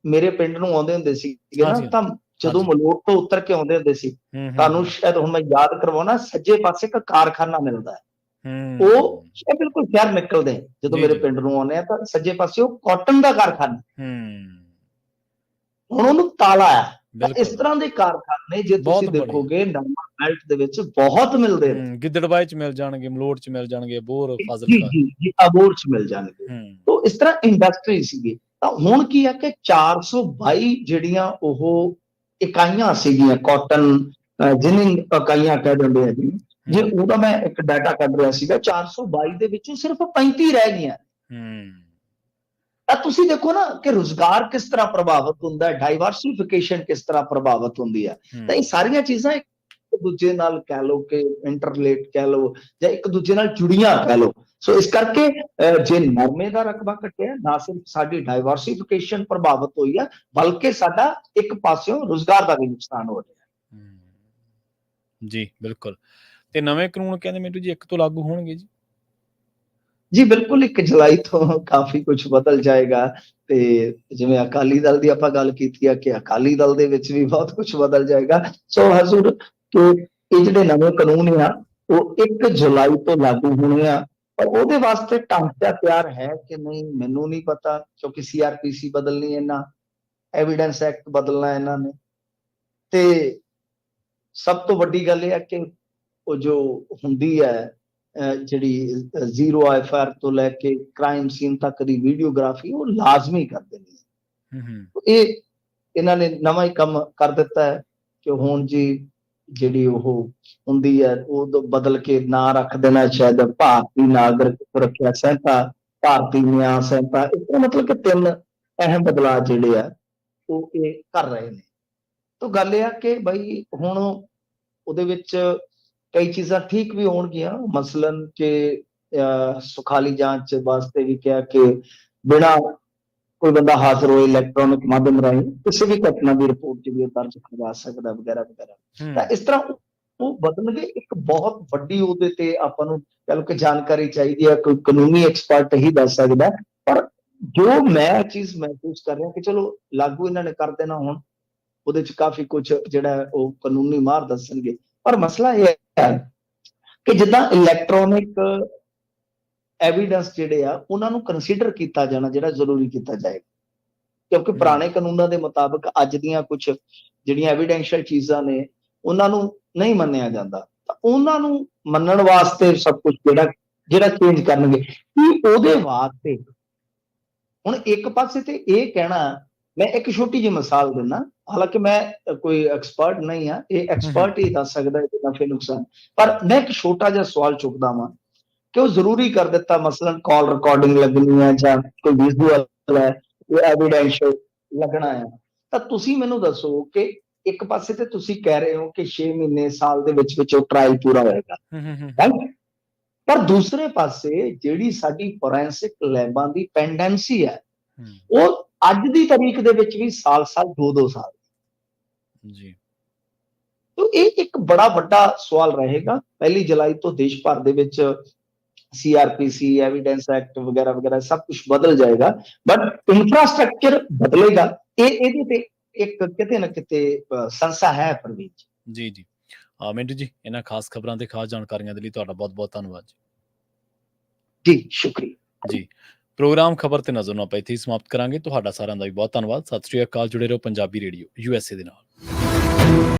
ਮੇਰੇ ਪਿੰਡ ਨੂੰ ਆਉਂਦੇ ਹੁੰਦੇ ਸੀਗੇ ਨਾ, ਤਾਂ ਜਦੋਂ ਮਲੋਟ ਤੋਂ ਉਤਰ ਕੇ ਆਉਂਦੇ ਹੁੰਦੇ ਸੀ, ਤੁਹਾਨੂੰ ਸ਼ਾਇਦ ਹੁਣ ਮੈਂ ਯਾਦ ਕਰਵਾਉਣਾ, ਸੱਜੇ ਪਾਸੇ ਇੱਕ ਕਾਰਖਾਨਾ ਮਿਲਦਾ ਹੈ, ਉਹ ਬਿਲਕੁਲ ਸ਼ਹਿਰ ਨਿਕਲਦੇ ਜਦੋਂ ਮੇਰੇ ਪਿੰਡ ਨੂੰ ਆਉਂਦੇ ਆ ਤਾਂ ਸੱਜੇ ਪਾਸੇ ਉਹ ਕਾਟਨ ਦਾ ਕਾਰਖਾਨਾ, ਹੁਣ ਉਹਨੂੰ ਤਾਲਾ ਆ। ਇਸ ਤਰ੍ਹਾਂ ਦੇ ਕਾਰਖਾਨੇ ਜੇ ਤੁਸੀਂ ਦੇਖੋਗੇ ਨਰਮਾ ਬੈਲਟ ਦੇ ਵਿੱਚ ਬਹੁਤ ਮਿਲਦੇ ਨੇ। ਗਿੱਦੜਬਾਹੇ ਚ ਮਿਲ ਜਾਣਗੇ, ਮਲੋਟ ਚ ਮਿਲ ਜਾਣਗੇ, ਅਬੋਹਰ, ਫਾਜ਼ਿਲਕਾ, ਅਬੋਹਰ ਚ ਮਿਲ ਜਾਣਗੇ। ਤਾਂ ਇਸ ਤਰ੍ਹਾਂ ਇੰਡਸਟਰੀ ਸੀਗੀ। ਤਾਂ ਹੁਣ ਕੀ ਆ ਕਿ 422 ਜਿਹੜੀਆਂ ਉਹ ਇਕਾਈਆਂ ਸੀਗੀਆਂ ਕਾਟਨ, ਜਿਹਨੂੰ ਇਕਾਈਆਂ ਕਹਿ ਦਿੰਦੇ ਆ ਜੀ, ਜੇ ਉਹਦਾ ਮੈਂ ਇੱਕ ਡਾਟਾ ਕੱਢ ਰਿਹਾ ਸੀਗਾ, 422 ਦੇ ਵਿੱਚੋਂ ਸਿਰਫ 35 ਰਹਿ ਗਈਆਂ। ਤਾਂ ਤੁਸੀਂ ਦੇਖੋ ਨਾ ਕਿ ਰੁਜ਼ਗਾਰ ਕਿਸ ਤਰ੍ਹਾਂ ਪ੍ਰਭਾਵਿਤ ਹੁੰਦਾ ਹੈ, ਡਾਈਵਰਸਿਫਿਕੇਸ਼ਨ ਕਿਸ ਤਰ੍ਹਾਂ ਪ੍ਰਭਾਵਿਤ ਹੁੰਦੀ ਹੈ। ਤਾਂ ਇਹ ਸਾਰੀਆਂ ਚੀਜ਼ਾਂ ਇੱਕ ਦੂਜੇ ਨਾਲ ਕਹਿ ਲਓ ਕਿ ਇੰਟਰਲੇਟ ਕਹਿ ਲਓ ਜਾਂ ਇੱਕ ਦੂਜੇ ਨਾਲ ਜੁੜੀਆਂ ਕਹਿ ਲਓ। ਸੋ ਇਸ ਕਰਕੇ ਜੇ ਨਰਮੇ ਦਾ ਰਕਬਾ ਘਟਿਆ, ਨਾ ਸਿਰਫ ਸਾਡੀ ਡਾਈਵਰਸਿਫਿਕੇਸ਼ਨ ਪ੍ਰਭਾਵਿਤ ਹੋਈ ਹੈ, ਬਲਕਿ ਸਾਡਾ ਇੱਕ ਪਾਸਿਓਂ ਰੁਜ਼ਗਾਰ ਦਾ ਵੀ ਨੁਕਸਾਨ ਹੋ ਰਿਹਾ। ਜੀ ਬਿਲਕੁਲ। ਤੇ ਨਵੇਂ ਕਾਨੂੰਨ ਕਹਿੰਦੇ ਮੈਨੂੰ ਜੀ 1 ਤੋਂ ਲਾਗੂ ਹੋਣਗੇ ਜੀ? ਜੀ ਬਿਲਕੁਲ, 1 ਜੁਲਾਈ ਤੋਂ ਕਾਫੀ ਕੁਝ ਬਦਲ ਜਾਏਗਾ। ਤੇ ਜਿਵੇਂ ਅਕਾਲੀ ਦਲ ਦੀ ਆਪਾਂ ਗੱਲ ਕੀਤੀ ਆ ਕਿ ਅਕਾਲੀ ਦਲ ਦੇ ਵਿੱਚ ਵੀ ਬਹੁਤ ਕੁਝ ਬਦਲ ਜਾਏਗਾ। ਸੋ ਹਜ਼ੂਰ ਕਿ ਇਹ ਜਿਹੜੇ ਨਵੇਂ ਕਾਨੂੰਨ ਆ ਉਹ 1 ਜੁਲਾਈ ਤੋਂ ਲਾਗੂ ਹੋਣੇ ਆ, ਪਰ ਉਹਦੇ ਵਾਸਤੇ ਢਾਂਚਾ ਤਿਆਰ ਹੈ ਕਿ ਨਹੀਂ ਮੈਨੂੰ ਨਹੀਂ ਪਤਾ, ਕਿਉਂਕਿ CRPC ਬਦਲਣੀ ਇਹਨਾਂ, ਐਵੀਡੈਂਸ ਐਕਟ ਬਦਲਣਾ ਇਹਨਾਂ ਨੇ, ਤੇ ਸਭ ਤੋਂ ਵੱਡੀ ਗੱਲ ਇਹ ਹੈ ਕਿ ਉਹ ਜੋ ਹੁੰਦੀ ਹੈ ਜਿਹੜੀ 0 FIR ਤੋਂ ਲੈ ਕੇ ਕ੍ਰਾਈਮ ਸੀਨ ਤੱਕ ਦੀ ਵੀਡੀਓਗ੍ਰਾਫੀ ਉਹ ਲਾਜ਼ਮੀ ਕਰ ਦੇਣੀ ਹੈ। ਇਹ ਇਹਨਾਂ ਨੇ ਨਵਾਂ ਹੀ ਕੰਮ ਕਰ ਦਿੱਤਾ ਹੈ ਕਿ ਹੁਣ ਜੀ ਜਿਹੜੀ ਉਹ ਹੁੰਦੀ ਹੈ ਉਹ ਬਦਲ ਕੇ ਨਾਂ ਰੱਖ ਦੇਣਾ ਸ਼ਾਇਦ ਭਾਰਤੀ ਨਾਗਰਿਕ ਸੁਰੱਖਿਆ ਸੰਹਿਤਾ, ਭਾਰਤੀ ਨਿਆਂ ਸੰਹਿਤਾ। ਇਸ ਤਰ੍ਹਾਂ ਮਤਲਬ ਕਿ 3 ਅਹਿਮ ਬਦਲਾਅ ਜਿਹੜੇ ਆ ਉਹ ਇਹ ਕਰ ਰਹੇ ਨੇ। ਤਾਂ ਗੱਲ ਇਹ ਆ ਕਿ ਬਈ ਹੁਣ ਉਹਦੇ ਵਿੱਚ ਕਈ ਚੀਜ਼ਾਂ ਠੀਕ ਵੀ ਹੋਣਗੀਆਂ, ਮਸਲਨ ਕਿ ਸੁਖਾਲੀ ਜਾਂਚ ਵਾਸਤੇ ਵੀ ਕਿਹਾ ਕਿ ਬਿਨਾਂ ਕੋਈ ਬੰਦਾ ਹਾਜ਼ਰ ਹੋਏ ਇਲੈਕਟ੍ਰੋਨਿਕ ਮਾਧਿਅਮ ਰਾਹੀਂ ਕਿਸੇ ਵੀ ਘਟਨਾ ਦੀ ਰਿਪੋਰਟ ਜਿਹੜੀ ਦਰਜ ਕਰਵਾ ਸਕਦਾ ਵਗੈਰਾ ਵਗੈਰਾ। ਤਾਂ ਇਸ ਤਰ੍ਹਾਂ ਉਹ ਬਦਲਣਗੇ। ਇੱਕ ਬਹੁਤ ਵੱਡੀ ਉਹਦੇ ਤੇ ਆਪਾਂ ਨੂੰ ਕਹਿ ਲਓ ਕਿ ਜਾਣਕਾਰੀ ਚਾਹੀਦੀ ਹੈ, ਕੋਈ ਕਾਨੂੰਨੀ ਐਕਸਪਰਟ ਹੀ ਦੱਸ ਸਕਦਾ, ਪਰ ਜੋ ਮੈਂ ਚੀਜ਼ ਮਹਿਸੂਸ ਕਰ ਰਿਹਾ ਕਿ ਚਲੋ ਲਾਗੂ ਇਹਨਾਂ ਨੇ ਕਰ ਦੇਣਾ, ਹੁਣ ਉਹਦੇ ਚ ਕਾਫੀ ਕੁਝ ਜਿਹੜਾ ਉਹ ਕਾਨੂੰਨੀ ਮਾਹਰ ਦੱਸਣਗੇ। ਪਰ ਮਸਲਾ ਇਹ ਹੈ ਕਿ ਜਿੱਦਾਂ ਇਲੈਕਟ੍ਰੋਨਿਕ ਐਵੀਡੈਂਸ ਜਿਹੜੇ ਆ ਉਹਨਾਂ ਨੂੰ ਕੰਸੀਡਰ ਕੀਤਾ ਜਾਣਾ ਜਿਹੜਾ ਜ਼ਰੂਰੀ ਕੀਤਾ ਜਾਏਗਾ। ਕਿਉਂਕਿ ਪੁਰਾਣੇ ਕਾਨੂੰਨਾਂ ਦੇ ਮੁਤਾਬਕ ਅੱਜ ਦੀਆਂ ਕੁਝ ਜਿਹੜੀਆਂ ਐਵੀਡੈਂਸ਼ੀਅਲ ਚੀਜ਼ਾਂ ਨੇ ਉਹਨਾਂ ਨੂੰ ਨਹੀਂ ਮੰਨਿਆ ਜਾਂਦਾ, ਤਾਂ ਉਹਨਾਂ ਨੂੰ ਮੰਨਣ ਵਾਸਤੇ ਸਭ ਕੁਝ ਜਿਹੜਾ ਚੇਂਜ ਕਰਨਗੇ ਕਿ ਉਹਦੇ ਵਾਸਤੇ ਹੁਣ ਇੱਕ ਪਾਸੇ ਤੇ ਇਹ ਕਹਿਣਾ, ਮੈਂ ਇੱਕ ਛੋਟੀ ਜਿਹੀ ਮਿਸਾਲ ਦਿੰਦਾ, ਹਾਲਾਂਕਿ ਮੈਂ ਕੋਈ ਐਕਸਪਰਟ ਨਹੀਂ ਹਾਂ, ਇਹ ਐਕਸਪਰਟ ਹੀ ਦੱਸ ਸਕਦਾ ਹੈ ਨਫੇ ਨੁਕਸਾਨ, ਪਰ ਮੈਂ ਇੱਕ ਛੋਟਾ ਜਿਹਾ ਸਵਾਲ ਚੁੱਕਦਾ ਵਾਂ ਕਿ ਉਹ ਜ਼ਰੂਰੀ ਕਰ ਦਿੱਤਾ, ਮਸਲਨ ਕਾਲ ਰਿਕਾਰਡਿੰਗ ਲੱਗਣੀ ਹੈ ਜਾਂ ਕੋਈ ਵਿਜ਼ੂਅਲ ਹੈ, ਕੋਈ ਐਵੀਡੈਂਸ਼ੀਅਲ ਲੱਗਣਾ ਹੈ, ਤਾਂ ਤੁਸੀਂ ਮੈਨੂੰ ਦੱਸੋ ਕਿ ਇੱਕ ਪਾਸੇ ਤੇ ਤੁਸੀਂ ਕਹਿ ਰਹੇ ਹੋ ਕਿ 6 ਮਹੀਨੇ ਸਾਲ ਦੇ ਵਿੱਚ ਉਹ ਟਰਾਇਲ ਪੂਰਾ ਹੋਏਗਾ, right? ਪਰ ਦੂਸਰੇ ਪਾਸੇ ਜਿਹੜੀ ਸਾਡੀ ਫੋਰੈਂਸਿਕ ਲੈਬਾਂ ਦੀ ਪੈਂਡੈਂਸੀ ਹੈ ਉਹ ਅੱਜ ਦੀ ਤਾਰੀਖ ਦੇ ਵਿੱਚ ਵੀ ਸਾਲ-ਸਾਲ 2-2 ਸਾਲ ਜੀ। ਤੋ ਇਹ ਇੱਕ ਬੜਾ ਵੱਡਾ ਸਵਾਲ ਰਹੇਗਾ। 1 ਜੁਲਾਈ ਤੋਂ ਦੇਸ਼ ਭਰ ਦੇ ਵਿੱਚ ਸੀਆਰਪੀਸੀ, ਐਵੀਡੈਂਸ ਐਕਟ ਵਗੈਰਾ ਵਗੈਰਾ ਸਭ ਕੁਝ ਬਦਲ ਜਾਏਗਾ, ਬਟ ਇਨਫਰਾਸਟ੍ਰਕਚਰ ਬਦਲੇਗਾ। ਇਹਦੇ ਤੇ ਇੱਕ ਕਿਤੇ ਨਾ ਕਿਤੇ ਸੰਸਾ ਹੈ ਪ੍ਰਵੀਨ ਜੀ। ਜੀ ਮਿੰਟੂ ਜੀ, ਇਹਨਾਂ ਖਾਸ ਖਬਰਾਂ ਤੇ ਖਾਸ ਜਾਣਕਾਰੀਆਂ ਦੇ ਲਈ ਤੁਹਾਡਾ ਬਹੁਤ-ਬਹੁਤ ਧੰਨਵਾਦ ਜੀ। ਸ਼ੁਕਰੀਆ ਜੀ। ਪ੍ਰੋਗਰਾਮ ਖਬਰ ਤੇ ਨਜ਼ਰ ਨੂੰ ਆਪਾਂ ਇੱਥੇ ਹੀ ਸਮਾਪਤ ਕਰਾਂਗੇ। ਤੁਹਾਡਾ ਸਾਰਿਆਂ ਦਾ ਵੀ ਬਹੁਤ ਧੰਨਵਾਦ। ਸਤਿ ਸ਼੍ਰੀ ਅਕਾਲ। ਜੁੜੇ ਰਹੋ ਪੰਜਾਬੀ ਰੇਡੀਓ USA ਦੇ ਨਾਲ।